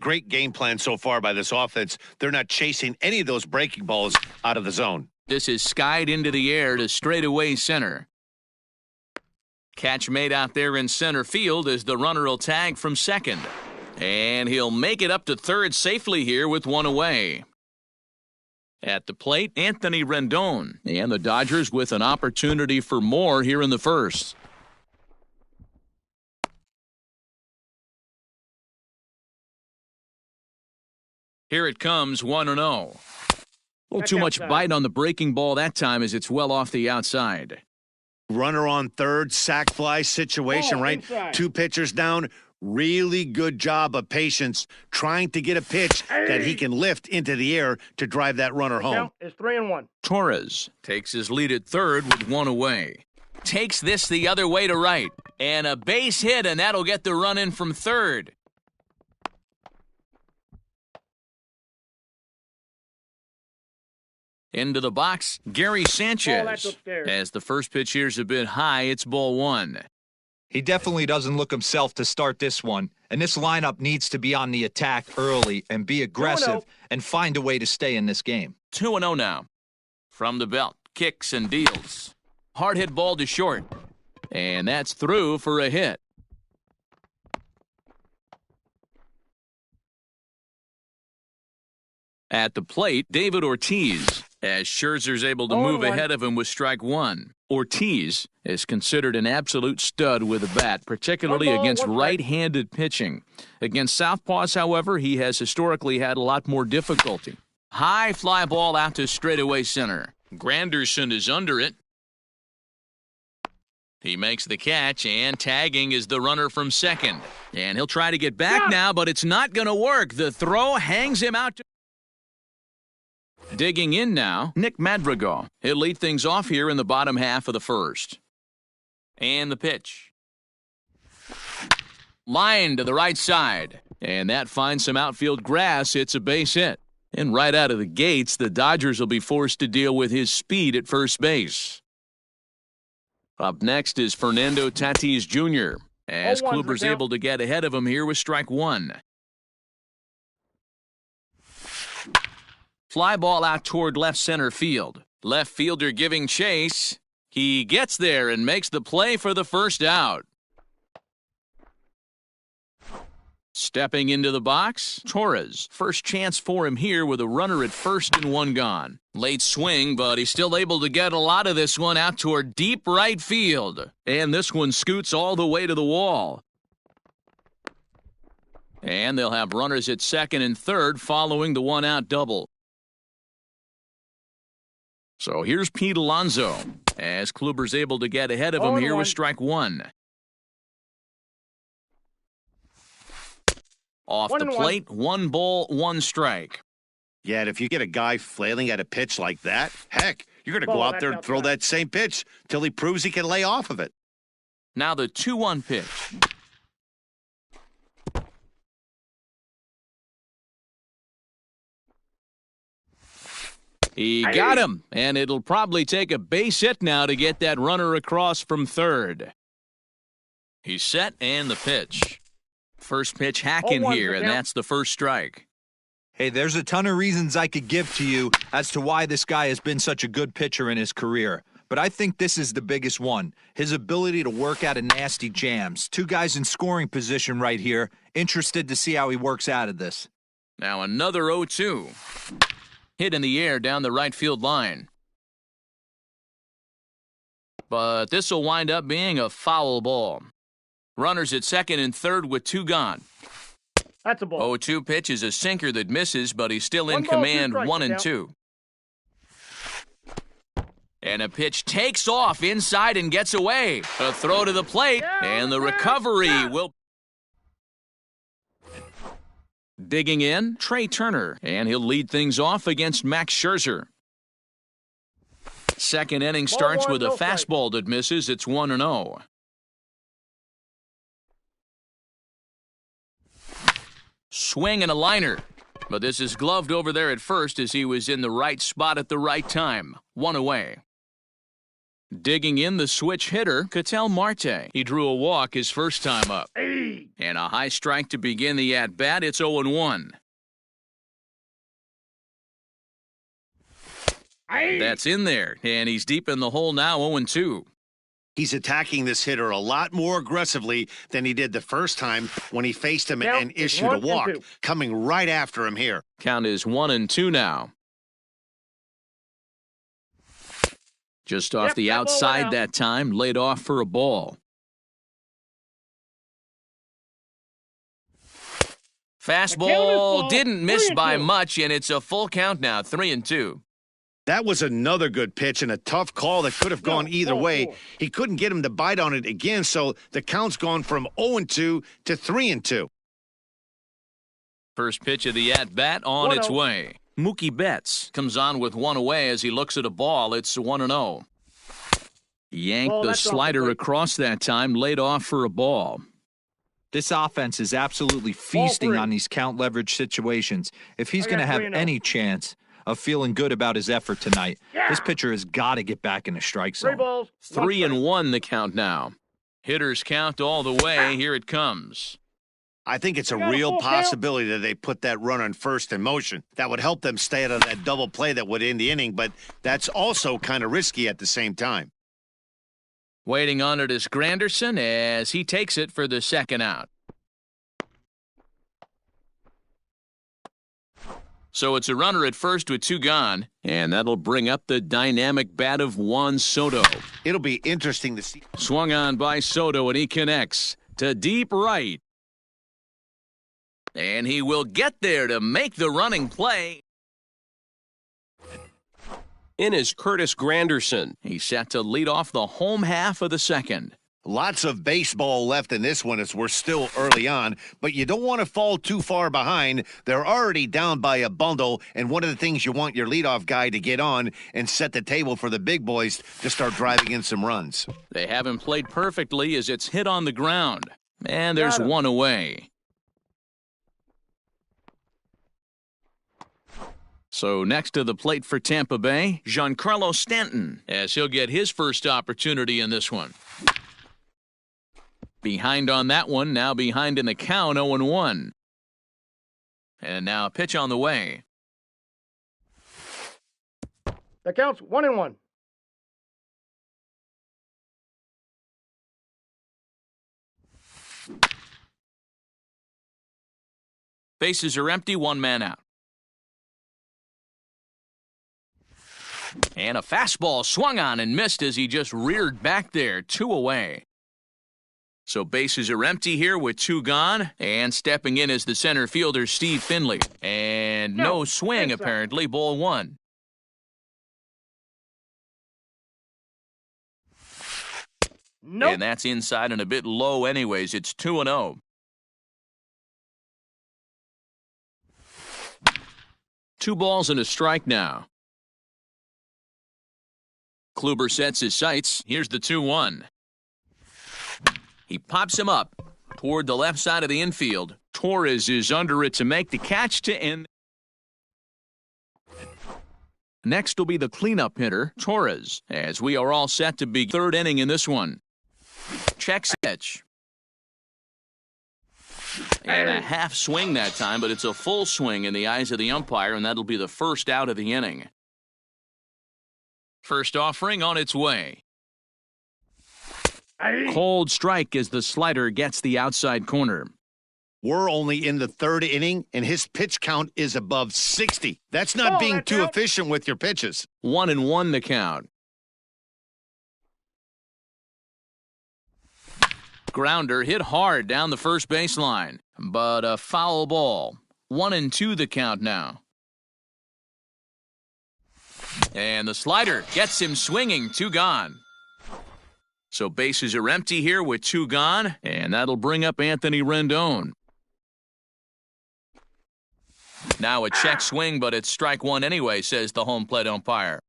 Great game plan so far by this offense. They're not chasing any of those breaking balls out of the zone. This is skied into the air to straightaway center. Catch made out there in center field as the runner will tag from second. And he'll make it up to third safely here with one away. At the plate, Anthony Rendon. And the Dodgers with an opportunity for more here in the first. Here it comes, 1-0. A little too much bite on the breaking ball that time as it's well off the outside. Runner on third, sac fly situation, right? Inside. 2 pitchers down. Really good job of patience trying to get a pitch that he can lift into the air to drive that runner home. Count is 3-1. Torres takes his lead at third with one away. Takes this the other way to right. And a base hit, and that'll get the run in from third. Into the box, Gary Sanchez. As the first pitch here's a bit high, it's ball 1. He definitely doesn't look himself to start this one, and this lineup needs to be on the attack early and be aggressive and find a way to stay in this game. 2-0 now. From the belt, kicks and deals. Hard hit ball to short. And that's through for a hit. At the plate, David Ortiz, as Scherzer's able to move ahead of him with strike 1. Ortiz is considered an absolute stud with a bat, particularly against right-handed pitching. Against southpaws, however, he has historically had a lot more difficulty. High fly ball out to straightaway center. Granderson is under it. He makes the catch, and tagging is the runner from second. And he'll try to get back now, but it's not going to work. The throw hangs him out. Digging in now, Nick Madrigal. He'll lead things off here in the bottom half of the first. And the pitch. Line to the right side. And that finds some outfield grass. It's a base hit. And right out of the gates, the Dodgers will be forced to deal with his speed at first base. Up next is Fernando Tatis Jr. as Kluber's able to get ahead of him here with strike 1. Fly ball out toward left center field. Left fielder giving chase. He gets there and makes the play for the first out. Stepping into the box, Torres. First chance for him here with a runner at first and one gone. Late swing, but he's still able to get a lot of this one out toward deep right field. And this one scoots all the way to the wall. And they'll have runners at second and third following the one-out double. So here's Pete Alonso as Kluber's able to get ahead of him here with strike 1. Off the plate, 1 ball, 1 strike. Yeah, and if you get a guy flailing at a pitch like that, heck, you're going to go out there and throw that same pitch till he proves he can lay off of it. Now the 2-1 pitch. He got him, and it'll probably take a base hit now to get that runner across from third. He's set, and the pitch. First pitch hacking here, and that's the first strike. Hey, there's a ton of reasons I could give to you as to why this guy has been such a good pitcher in his career. But I think this is the biggest one. His ability to work out of nasty jams. 2 guys in scoring position right here. Interested to see how he works out of this. Now another 0-2. Hit in the air down the right field line. but this will wind up being a foul ball. Runners at second and third with 2 gone. That's a ball. 0-2 pitch is a sinker that misses, but he's still in command, 1-2. And a pitch takes off inside and gets away. A throw to the plate, and the recovery will... Digging in, Trey Turner, and he'll lead things off against Max Scherzer. Second inning starts with a fastball that misses. It's 1-0. Swing and a liner. But this is gloved over there at first as he was in the right spot at the right time. 1 away. Digging in, the switch hitter, Ketel Marte. He drew a walk his first time up. And a high strike to begin the at-bat. It's 0-1. That's in there, and he's deep in the hole now, 0-2. He's attacking this hitter a lot more aggressively than he did the first time when he faced him and issued a walk, coming right after him here. Count is 1-2 now. Just off the outside that time, laid off for a ball. Fastball didn't miss by much, and it's a full count now, 3-2. That was another good pitch and a tough call that could have gone either way. He couldn't get him to bite on it again, so the count's gone from 0-2 to 3-2. First pitch of the at-bat on its way. Mookie Betts comes on with 1 away as he looks at a ball. It's 1-0. Yanked the slider across that time, laid off for a ball. This offense is absolutely feasting on these count leverage situations. If he's going to have any chance of feeling good about his effort tonight, this pitcher has got to get back in the strike zone. 3-1 the count now. Hitters count all the way. Here it comes. I think it's a real possibility that they put that runner on first in motion. That would help them stay out of that double play that would end the inning, but that's also kind of risky at the same time. Waiting on it is Granderson as he takes it for the second out. So it's a runner at first with 2 gone, and that'll bring up the dynamic bat of Juan Soto. It'll be interesting to see. Swung on by Soto, and he connects to deep right. And he will get there to make the running play. In is Curtis Granderson. He's set to lead off the home half of the second. Lots of baseball left in this one as we're still early on, but you don't want to fall too far behind. They're already down by a bundle, and one of the things you want your leadoff guy to get on and set the table for the big boys to start driving in some runs. They haven't played perfectly as it's hit on the ground. And there's 1 away. So next to the plate for Tampa Bay, Giancarlo Stanton, as he'll get his first opportunity in this one. Behind on that one, now behind in the count, 0-1. And now a pitch on the way. The count's 1-1. Bases are empty, 1 man out. And a fastball swung on and missed as he just reared back there, 2 away. So bases are empty here with 2 gone, and stepping in is the center fielder, Steve Finley. And no swing, apparently, ball 1. Nope. And that's inside and a bit low anyways. It's 2-0. Two balls and a strike now. Kluber sets his sights. Here's the 2-1. He pops him up toward the left side of the infield. Torres is under it to make the catch to end. Next will be the cleanup hitter, Torres, as we are all set to be 3rd inning in this one. Checks pitch. And a half swing that time, but it's a full swing in the eyes of the umpire, and that'll be the first out of the inning. First offering on its way. Cold strike as the slider gets the outside corner. We're only in the 3rd inning, and his pitch count is above 60. That's not being too efficient with your pitches. 1-1 the count. Grounder hit hard down the first baseline, but a foul ball. 1-2 the count now. And the slider gets him swinging, 2 gone. So bases are empty here with 2 gone, and that'll bring up Anthony Rendon. Now a check swing, but it's strike 1 anyway, says the home plate umpire.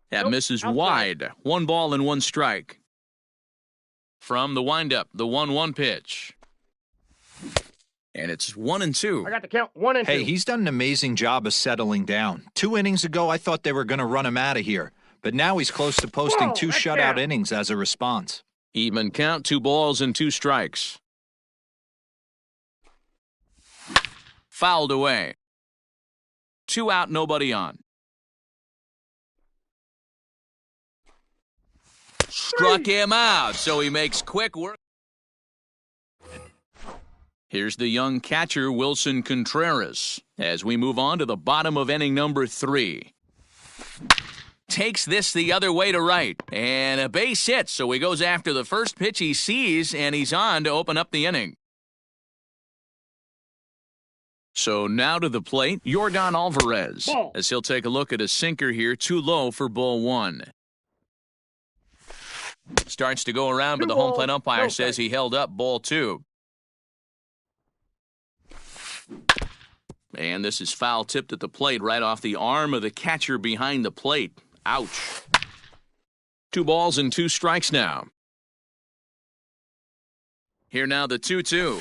That misses wide. 1 ball and 1 strike. From the windup, the 1-1 pitch. And it's 1-2. I got the count 1-2. Hey, he's done an amazing job of settling down. 2 innings ago, I thought they were going to run him out of here. But now he's close to posting 2 shutout innings as a response. Even count, 2 balls and 2 strikes. Fouled away. 2 out, nobody on. Struck him out, so he makes quick work. Here's the young catcher, Wilson Contreras, as we move on to the bottom of inning number 3. Takes this the other way to right, and a base hit, so he goes after the first pitch he sees, and he's on to open up the inning. So now to the plate, Yordan Alvarez, as he'll take a look at a sinker here, too low for ball 1. Starts to go around, but the home plate umpire says he held up ball 2. And this is foul tipped at the plate right off the arm of the catcher behind the plate. Ouch. 2 balls and 2 strikes now. Here now the 2-2.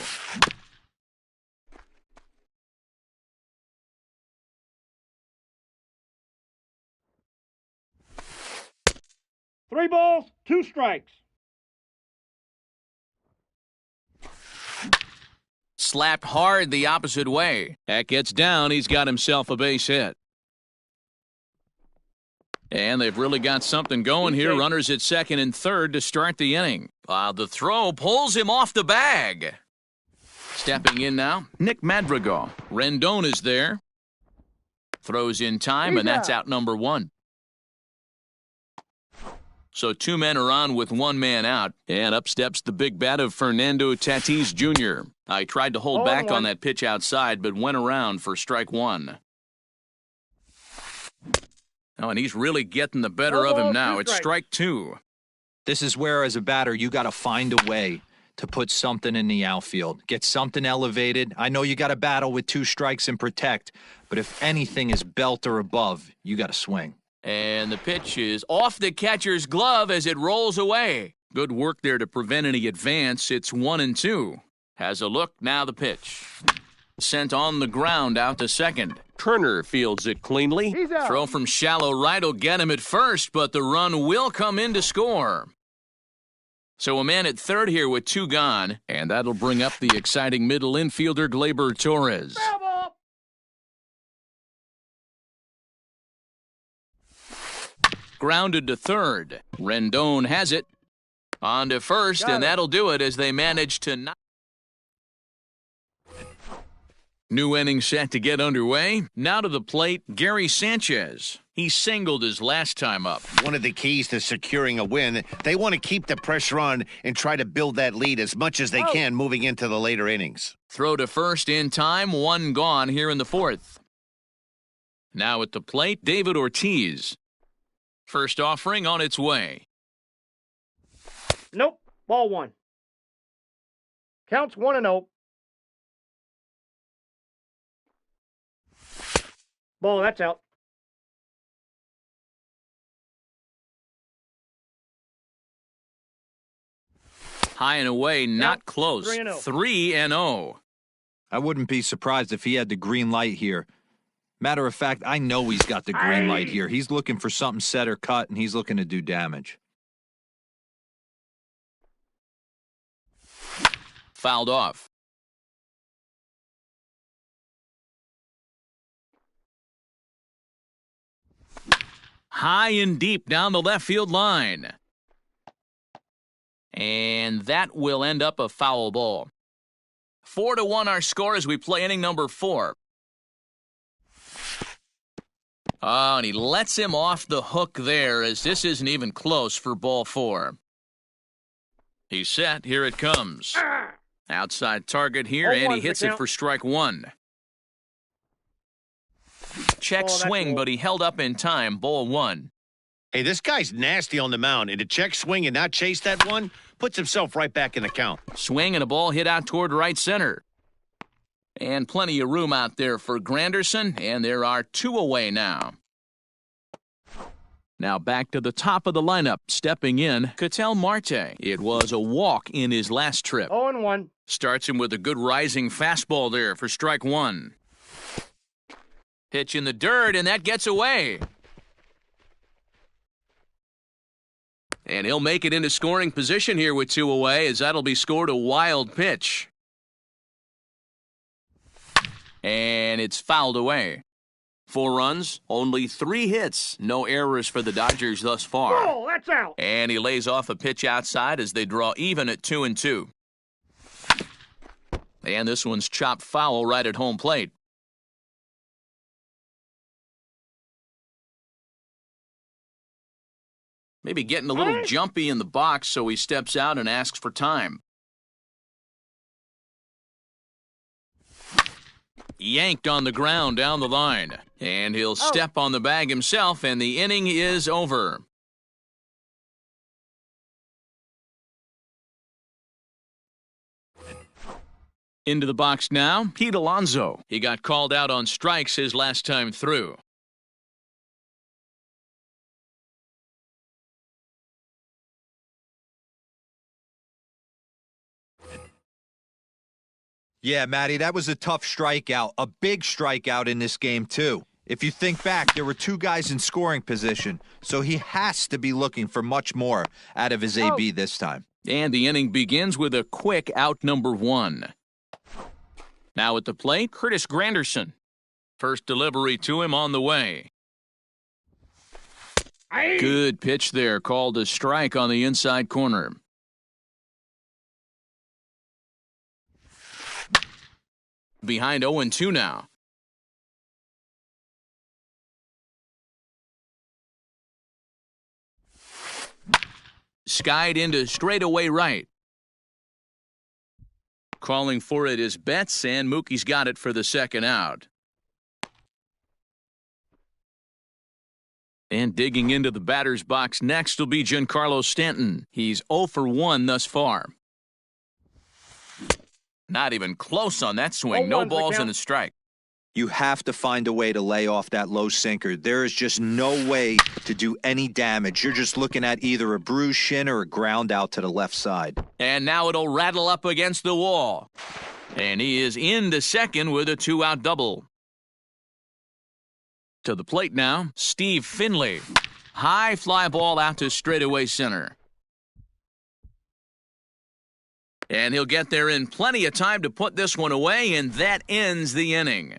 Three balls, 2 strikes. Slapped hard the opposite way. That gets down. He's got himself a base hit. And they've really got something going here. Runners at second and third to start the inning. The throw pulls him off the bag. Stepping in now, Nick Madrigal. Rendon is there. Throws in time, and that's out number 1. So 2 men are on with 1 man out. And up steps the big bat of Fernando Tatis Jr. I tried to hold back on that pitch outside, but went around for strike 1. Oh, and he's really getting the better of him now. It's strike 2. This is where, as a batter, you got to find a way to put something in the outfield. Get something elevated. I know you got to battle with 2 strikes and protect, but if anything is belt or above, you got to swing. And the pitch is off the catcher's glove as it rolls away. Good work there to prevent any advance. It's 1-2. Has a look, now the pitch. Sent on the ground out to second. Turner fields it cleanly. Throw from shallow right will get him at first, but the run will come in to score. So a man at third here with 2 gone, and that'll bring up the exciting middle infielder Gleyber Torres. Grounded to third. Rendon has it. On to first, and that'll do it as they manage to knock. New inning set to get underway. Now to the plate, Gary Sanchez. He singled his last time up. One of the keys to securing a win, they want to keep the pressure on and try to build that lead as much as they can moving into the later innings. Throw to first in time, 1 gone here in the 4th. Now at the plate, David Ortiz. First offering on its way. Nope, ball 1. Counts 1-0. Ball, that's out. High and away, not close. 3-0. I wouldn't be surprised if he had the green light here. Matter of fact, I know he's got the green light here. He's looking for something set or cut, and he's looking to do damage. Fouled off. High and deep down the left field line. And that will end up a foul ball. 4-1 our score as we play inning number 4. Oh, and he lets him off the hook there, as this isn't even close for ball 4. He's set. Here it comes. Outside target here, and he hits it for strike 1. Check swing, but he held up in time. Ball 1. Hey, this guy's nasty on the mound, and to check swing and not chase that one puts himself right back in the count. Swing and a ball hit out toward right center. And plenty of room out there for Granderson, and there are 2 away now. Now back to the top of the lineup, stepping in, Ketel Marte. It was a walk in his last trip. 0-1. Starts him with a good rising fastball there for strike 1. Pitch in the dirt, and that gets away. And he'll make it into scoring position here with 2 away, as that'll be scored a wild pitch. And it's fouled away. 4 runs, only 3 hits. No errors for the Dodgers thus far. Oh, that's out. And he lays off a pitch outside as they draw even at 2-2. And this one's chopped foul right at home plate. Maybe getting a little jumpy in the box, so he steps out and asks for time. Yanked on the ground down the line. And he'll step on the bag himself, and the inning is over. Into the box now, Pete Alonso. He got called out on strikes his last time through. Yeah, Matty, that was a tough strikeout, a big strikeout in this game, too. If you think back, there were 2 guys in scoring position, so he has to be looking for much more out of his AB this time. And the inning begins with a quick out number 1. Now at the plate, Curtis Granderson. First delivery to him on the way. Good pitch there, called a strike on the inside corner. Behind 0-2 now. Skied into straightaway right. Calling for it is Betts, and Mookie's got it for the second out. And digging into the batter's box next will be Giancarlo Stanton. He's 0 for 1 thus far. Not even close on that swing. No balls and a strike. You have to find a way to lay off that low sinker. There is just no way to do any damage. You're just looking at either a bruised shin or a ground out to the left side. And now it'll rattle up against the wall. And he is into second with a 2-out double. To the plate now, Steve Finley. High fly ball out to straightaway center. And he'll get there in plenty of time to put this one away, and that ends the inning.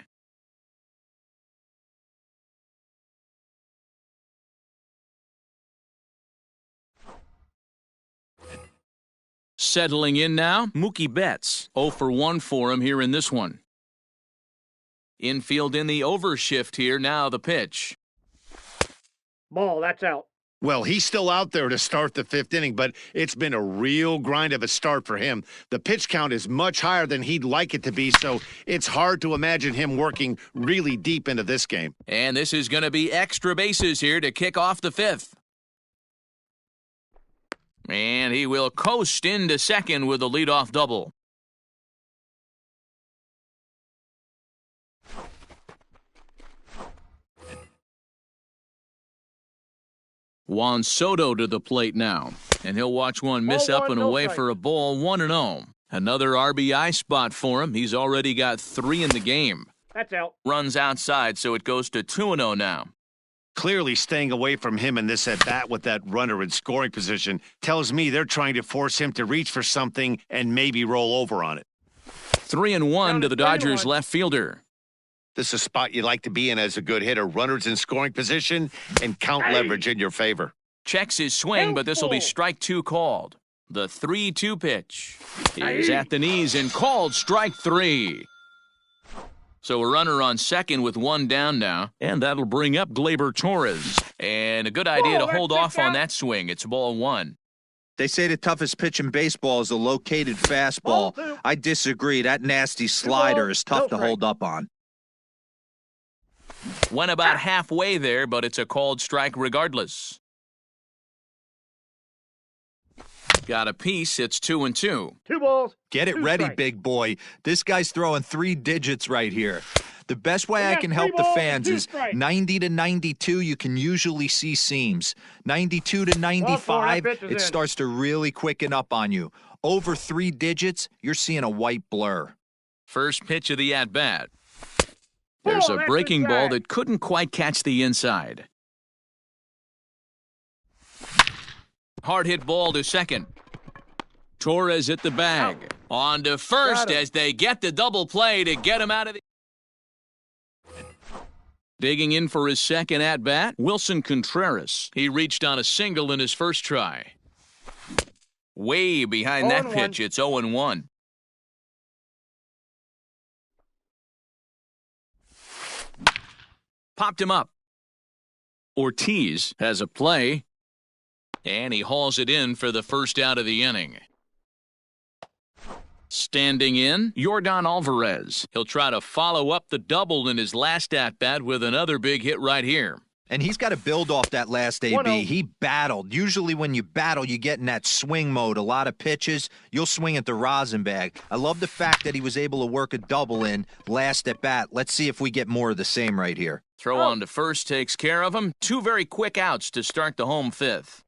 Settling in now, Mookie Betts. 0 for 1 for him here in this one. Infield in the overshift here, now the pitch. Ball, that's out. Well, he's still out there to start the 5th inning, but it's been a real grind of a start for him. The pitch count is much higher than he'd like it to be, so it's hard to imagine him working really deep into this game. And this is going to be extra bases here to kick off the 5th. And he will coast into second with a leadoff double. Juan Soto to the plate now, and he'll watch one miss up and away for a ball. 1-0. Another RBI spot for him. He's already got 3 in the game. That's out. Runs outside, so it goes to 2-0 now. Clearly staying away from him in this at-bat with that runner in scoring position tells me they're trying to force him to reach for something and maybe roll over on it. 3-1 to the Dodgers left fielder. This is a spot you'd like to be in as a good hitter. Runners in scoring position and count leverage in your favor. Checks his swing, but this will be strike 2 called. The 3-2 pitch is at the knees and called strike 3. So a runner on second with one down now, and that'll bring up Gleyber Torres. And a good idea to hold off on that swing. It's ball one. They say the toughest pitch in baseball is a located fastball. I disagree. That nasty slider is tough to hold up on. Went about halfway there, but it's a called strike regardless. Got a piece. It's 2-2. 2 balls. Get it ready, big boy. This guy's throwing 3 digits right here. The best way I can help the fans is 90 to 92, you can usually see seams. 92 to 95, it starts to really quicken up on you. Over 3 digits, you're seeing a white blur. First pitch of the at-bat. There's a breaking ball that couldn't quite catch the inside. Hard hit ball to second. Torres hit the bag. On to first as they get the double play to get him out of the... Digging in for his second at-bat, Wilson Contreras. He reached on a single in his first try. Way behind that pitch, it's 0-1. Popped him up. Ortiz has a play, and he hauls it in for the first out of the inning. Standing in, Yordan Alvarez. He'll try to follow up the double in his last at-bat with another big hit right here. And he's got to build off that last AB. He battled. Usually when you battle, you get in that swing mode. A lot of pitches, you'll swing at the rosin bag. I love the fact that he was able to work a double in last at-bat. Let's see if we get more of the same right here. Throw on to first takes care of him. 2 very quick outs to start the home fifth.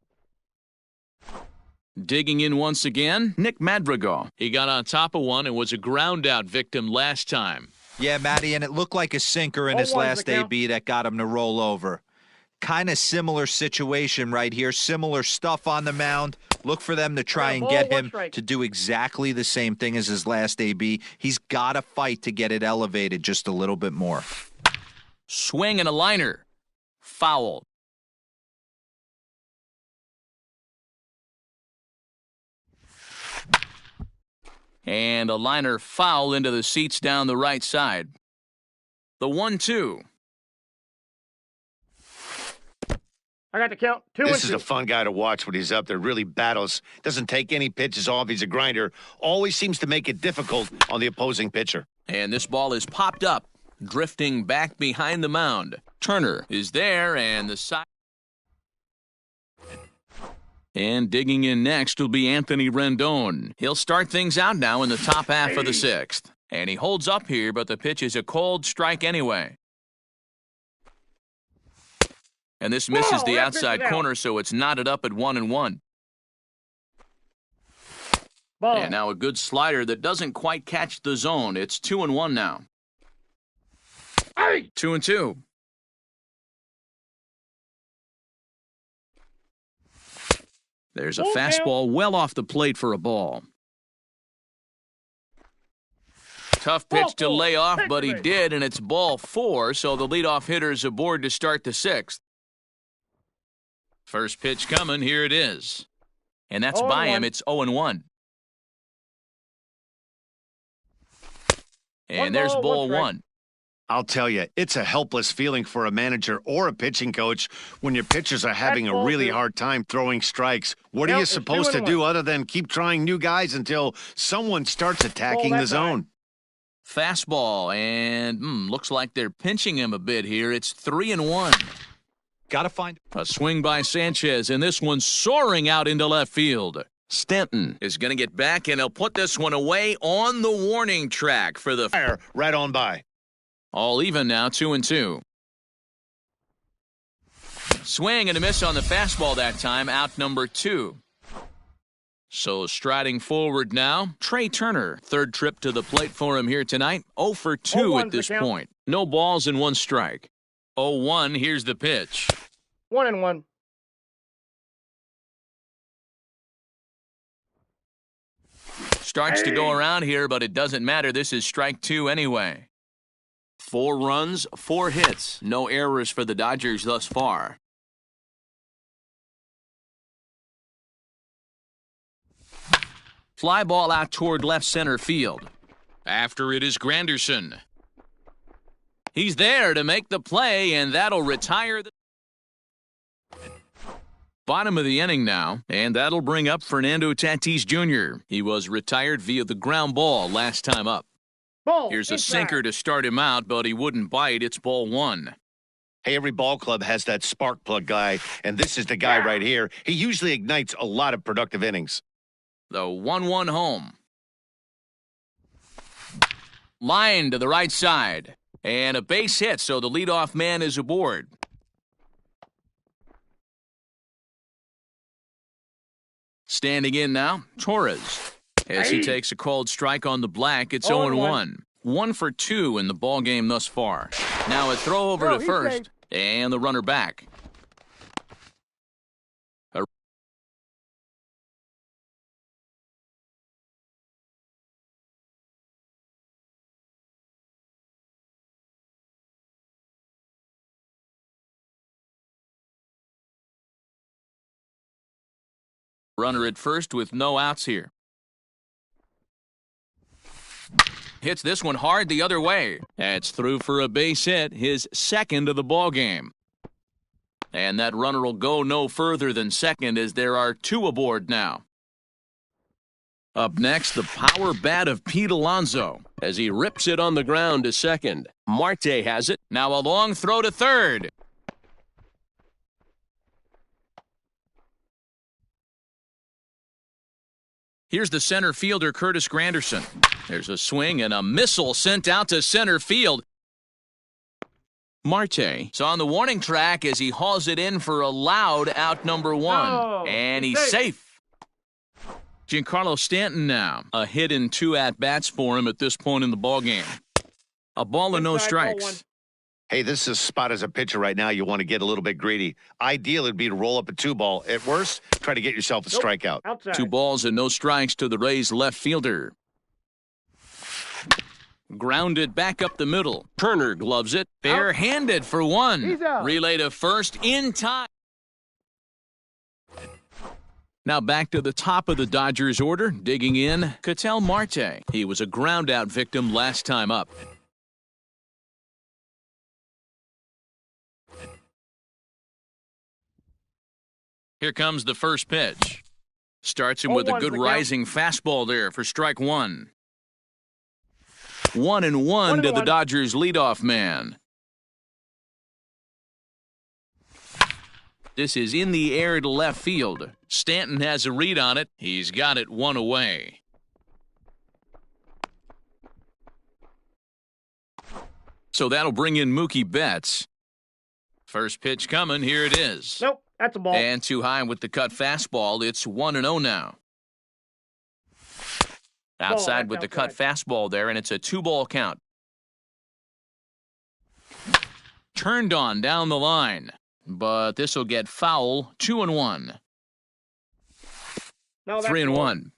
Digging in once again, Nick Madrigal. He got on top of one and was a ground-out victim last time. Yeah, Matty, and it looked like a sinker in his last AB that got him to roll over. Kind of similar situation right here. Similar stuff on the mound. Look for them to try and get him to do exactly the same thing as his last AB. He's got to fight to get it elevated just a little bit more. Swing and a liner. Foul. And a liner foul into the seats down the right side. The 1-2. I got the count. 2-2. This is a fun guy to watch when he's up there. Really battles. Doesn't take any pitches off. He's a grinder. Always seems to make it difficult on the opposing pitcher. And this ball is popped up, drifting back behind the mound. Turner is there, and the side. And digging in next will be Anthony Rendon. He'll start things out now in the top half of the sixth. And he holds up here, but the pitch is a cold strike anyway. And this misses the outside corner, so it's knotted up at 1-1. And now a good slider that doesn't quite catch the zone. It's 2-1 now. 2-2. There's a fastball well off the plate for a ball. Tough pitch to lay off, but he did, and it's ball 4, so the leadoff hitter's aboard to start the sixth. First pitch coming, here it is. And that's by him, it's 0-1. And there's ball 1. I'll tell you, it's a helpless feeling for a manager or a pitching coach when your pitchers are having a really hard time throwing strikes. What are you supposed to do other than keep trying new guys until someone starts attacking the zone? Fastball, and looks like they're pinching him a bit here. It's 3-1. Got to find a swing by Sanchez, and this one's soaring out into left field. Stanton is going to get back, and he'll put this one away on the warning track for the fire right on by. All even now, 2-2. Swing and a miss on the fastball that time, out number 2. So striding forward now, Trey Turner. Third trip to the plate for him here tonight. 0 for 2 at this point. No balls and 1 strike. 0-1, here's the pitch. 1-1. Starts to go around here, but it doesn't matter. This is strike 2 anyway. 4 runs, 4 hits. No errors for the Dodgers thus far. Fly ball out toward left center field. After it is Granderson. He's there to make the play, and that'll retire the bottom of the inning now, and that'll bring up Fernando Tatis Jr. He was retired via the ground ball last time up. Here's a sinker to start him out, but he wouldn't bite. It's ball one. Hey, every ball club has that spark plug guy, and this is the guy right here. He usually ignites a lot of productive innings. The 1-1 home. Line to the right side. And a base hit, so the leadoff man is aboard. Standing in now, Torres. As he takes a called strike on the black, it's 0-1. 1 for 2 in the ball game thus far. Now a throw over to first, and the runner back. Runner at first with no outs here. Hits this one hard the other way. That's through for a base hit, his second of the ball game. And that runner will go no further than second as there are 2 aboard now. Up next, the power bat of Pete Alonso as he rips it on the ground to second. Marte has it. Now a long throw to third. Here's the center fielder, Curtis Granderson. There's a swing and a missile sent out to center field. Marte is on the warning track as he hauls it in for a loud out number 1. And he's safe. Giancarlo Stanton now. A hit in 2 at-bats for him at this point in the ballgame. A ball and no strikes. Hey, this is a spot as a pitcher right now. You want to get a little bit greedy. Ideal would be to roll up a 2-ball. At worst, try to get yourself a strikeout. Outside. 2 balls and no strikes to the Rays left fielder. Grounded back up the middle. Turner gloves it. Bare-handed for 1. Relay to first in time. Now back to the top of the Dodgers order. Digging in, Ketel Marte. He was a ground-out victim last time up. Here comes the first pitch. Starts him with a good rising fastball there for strike 1. 1-1 to the Dodgers leadoff man. This is in the air to left field. Stanton has a read on it. He's got it 1 away. So that'll bring in Mookie Betts. First pitch coming. Here it is. Nope. That's a ball. And too high with the cut fastball. It's 1-0 now. Outside with the cut fastball there, and it's a 2-ball count. Turned on down the line, but this will get foul. 2-1. 3-1.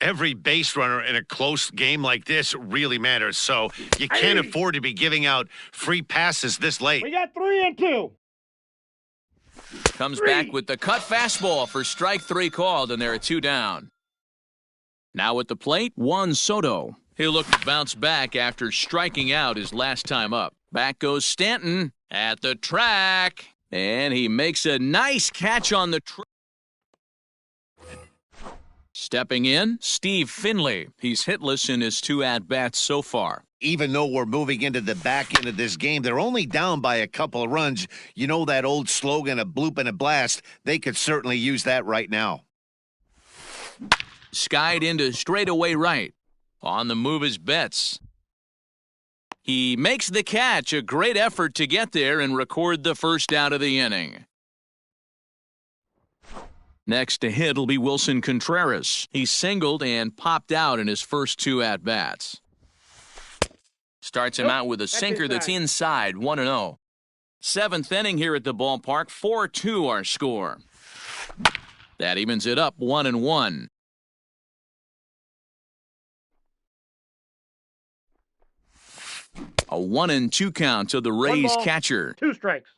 Every base runner in a close game like this really matters, so you can't afford to be giving out free passes this late. We got 3 and 2. Comes back with the cut fastball for strike 3 called, and there are 2 down. Now at the plate, Juan Soto. He'll look to bounce back after striking out his last time up. Back goes Stanton at the track, and he makes a nice catch on the track. Stepping in, Steve Finley. He's hitless in his 2 at-bats so far. Even though we're moving into the back end of this game, they're only down by a couple of runs. You know that old slogan, a bloop and a blast? They could certainly use that right now. Skied into straightaway right. On the move is Betts. He makes the catch. A great effort to get there and record the first out of the inning. Next to hit will be Wilson Contreras. He singled and popped out in his first 2 at-bats. Starts him out with a sinker that's inside, 1-0. 7th inning here at the ballpark, 4-2 our score. That evens it up, 1-1. A 1-2 count to the Rays catcher. 2 strikes.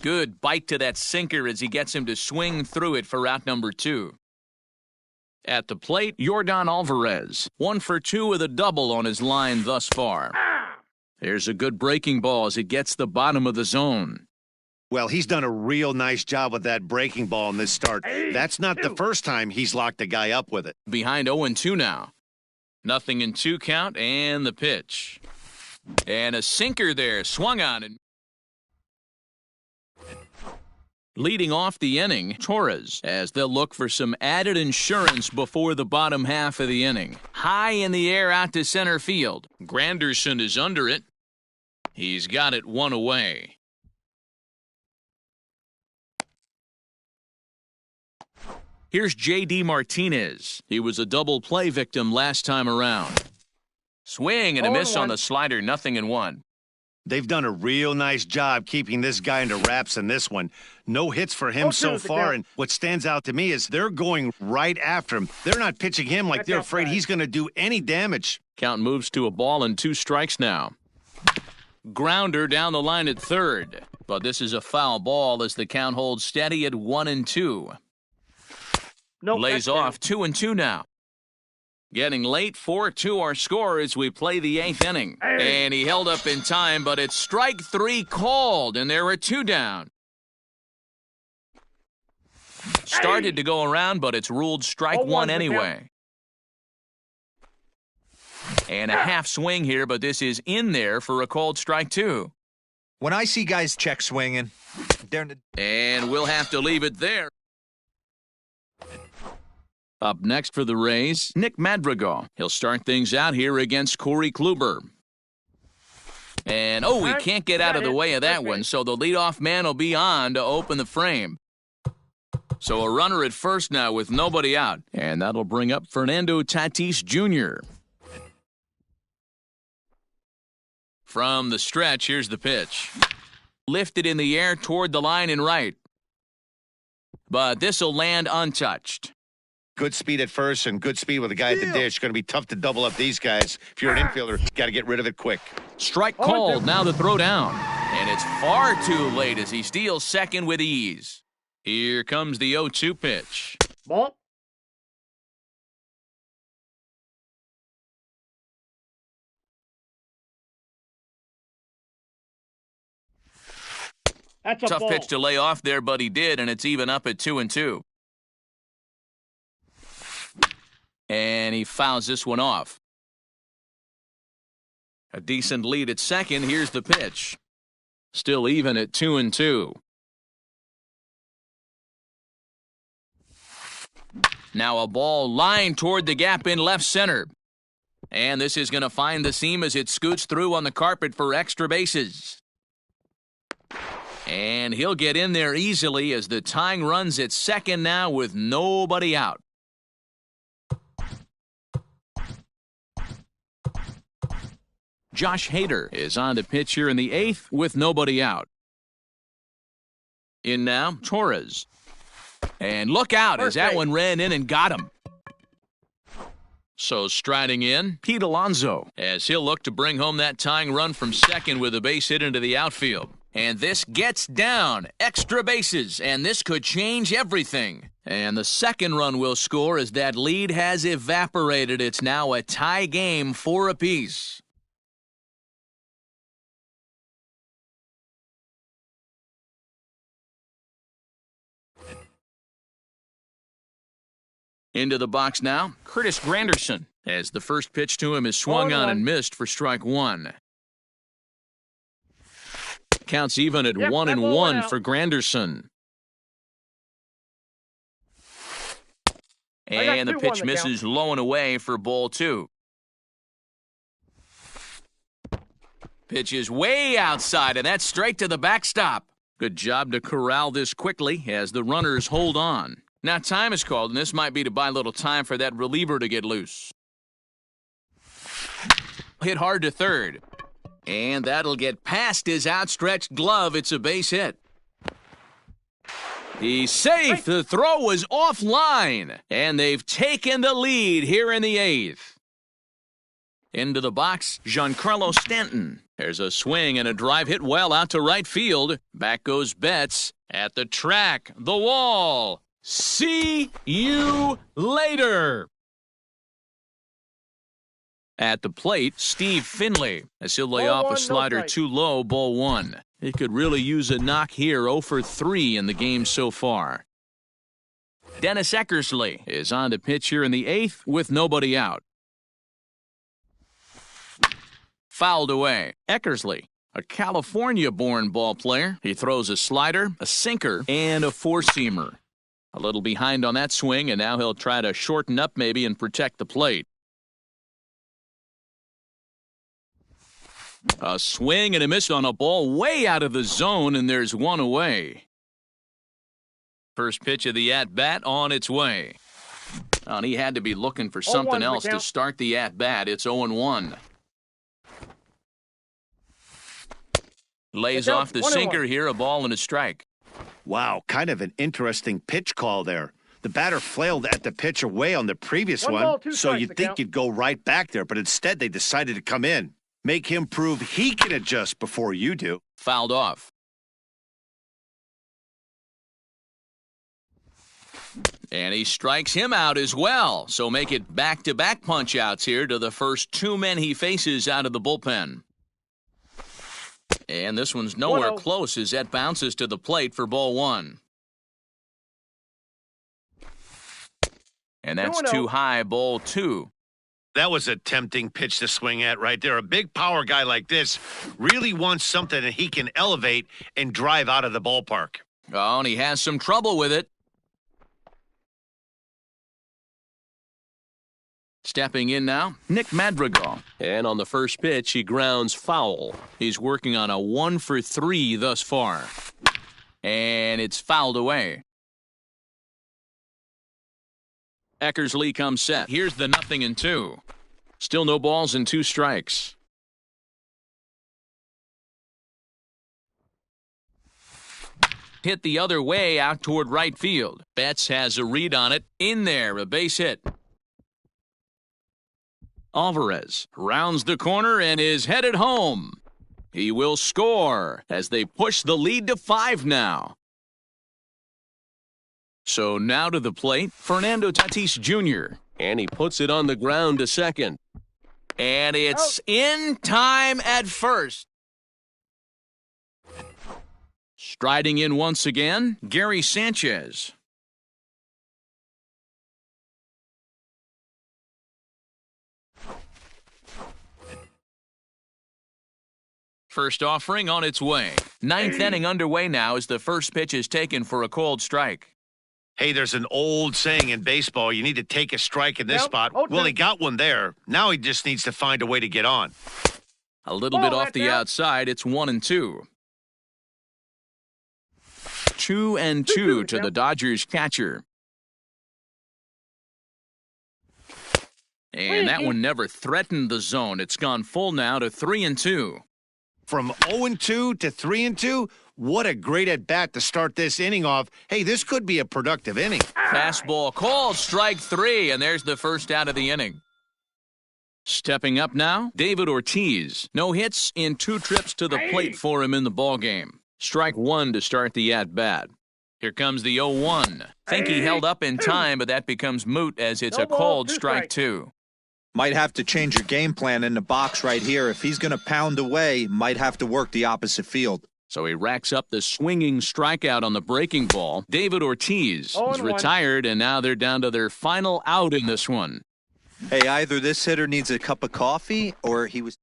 Good bite to that sinker as he gets him to swing through it for out number 2. At the plate, Yordan Alvarez. 1 for 2 with a double on his line thus far. There's a good breaking ball as it gets the bottom of the zone. Well, he's done a real nice job with that breaking ball in this start. That's not the first time he's locked a guy up with it. Behind 0-2 now. 0-2 count and the pitch. And a sinker there, swung on and leading off the inning, Torres, as they'll look for some added insurance before the bottom half of the inning. High in the air out to center field. Granderson is under it. He's got it 1 away. Here's J.D. Martinez. He was a double play victim last time around. Swing and a miss on the slider, 0-1. They've done a real nice job keeping this guy into wraps in this one. No hits for him so far, and what stands out to me is they're going right after him. They're not pitching him like they're afraid he's going to do any damage. Count moves to a ball and 2 strikes now. Grounder down the line at third, but this is a foul ball as the count holds steady at 1-2. Lays off 2-2 now. Getting late, 4-2 our score as we play the 8th inning. And he held up in time, but it's strike 3 called, and there are 2 down. Started to go around, but it's ruled strike 1 anyway. And a half swing here, but this is in there for a called strike 2. When I see guys check swinging, and we'll have to leave it there. Up next for the Rays, Nick Madrigal. He'll start things out here against Corey Kluber. And, he can't get out of the way of that one, so the leadoff man will be on to open the frame. So a runner at first now with nobody out, and that'll bring up Fernando Tatis Jr. From the stretch, here's the pitch. Lifted in the air toward the line and right. But this will land untouched. Good speed at first and good speed with a guy at the dish. Going to be tough to double up these guys. If you're an infielder, got to get rid of it quick. Strike called, now to throw down. And it's far too late as he steals second with ease. Here comes the 0-2 pitch. Ball. That's a tough ball. Pitch to lay off there, but he did, and it's even up at 2-2. And he fouls this one off. A decent lead at second. Here's the pitch. Still even at 2-2. Now a ball lined toward the gap in left center. And this is going to find the seam as it scoots through on the carpet for extra bases. And he'll get in there easily as the tying runs at second now with nobody out. Josh Hader is on to pitch here in the 8th with nobody out. In now, Torres. And look out as that one ran in and got him. So striding in, Pete Alonso, as he'll look to bring home that tying run from second with a base hit into the outfield. And this gets down, extra bases, and this could change everything. And the second run will score as that lead has evaporated. It's now a tie game, 4 apiece. Into the box now, Curtis Granderson, as the first pitch to him is swung on and missed for strike 1. Counts even at 1-1 for Granderson. And the pitch misses low and away for ball 2. Pitch is way outside, and that's straight to the backstop. Good job to corral this quickly as the runners hold on. Now time is called, and this might be to buy a little time for that reliever to get loose. Hit hard to third. And that'll get past his outstretched glove. It's a base hit. He's safe. The throw was offline. And they've taken the lead here in the 8th. Into the box, Giancarlo Stanton. There's a swing and a drive hit well out to right field. Back goes Betts at the track, the wall. See you later. At the plate, Steve Finley, as he'll lay off a slider too low, ball 1. He could really use a knock here, 0 for 3 in the game so far. Dennis Eckersley is on the pitch here in the 8th with nobody out. Fouled away. Eckersley, a California-born ball player. He throws a slider, a sinker, and a four-seamer. A little behind on that swing, and now he'll try to shorten up maybe and protect the plate. A swing and a miss on a ball way out of the zone, and there's one away. First pitch of the at-bat on its way. And he had to be looking for something else to start the at-bat. It's 0-1. Lays off the sinker here, a ball and a strike. Wow, kind of an interesting pitch call there. The batter flailed at the pitch away on the previous one, so you'd think you'd go right back there, but instead they decided to come in. Make him prove he can adjust before you do. Fouled off. And he strikes him out as well. So make it back-to-back punch-outs here to the first 2 men he faces out of the bullpen. And this one's nowhere close as that bounces to the plate for ball 1. And that's too high, ball 2. That was a tempting pitch to swing at right there. A big power guy like this really wants something that he can elevate and drive out of the ballpark. Oh, and he has some trouble with it. Stepping in now, Nick Madrigal. And on the first pitch, he grounds foul. He's working on a 1 for 3 thus far. And it's fouled away. Eckersley comes set. Here's the 0-2. Still no balls and 2 strikes. Hit the other way out toward right field. Betts has a read on it. In there, a base hit. Alvarez rounds the corner and is headed home. He will score as they push the lead to 5 now. So now to the plate, Fernando Tatis Jr. And he puts it on the ground to second. And it's in time at first. Striding in once again, Gary Sanchez. First offering on its way. 9th inning underway now as the first pitch is taken for a called strike. Hey, there's an old saying in baseball, you need to take a strike in this spot. Well, he got one there. Now he just needs to find a way to get on. A little bit off the outside. It's 1-2. 2-2 to the Dodgers catcher. And that one never threatened the zone. It's gone full now to 3-2. From 0-2 to 3-2, what a great at-bat to start this inning off. Hey, this could be a productive inning. Fastball called, strike 3, and there's the first out of the inning. Stepping up now, David Ortiz. No hits in 2 trips to the plate for him in the ballgame. Strike 1 to start the at-bat. Here comes the 0-1. Think he held up in time, but that becomes moot as it's a called strike 2. Might have to change your game plan in the box right here. If he's going to pound away, might have to work the opposite field. So he racks up the swinging strikeout on the breaking ball. David Ortiz is retired, and now they're down to their final out in this one. Hey, either this hitter needs a cup of coffee or he was...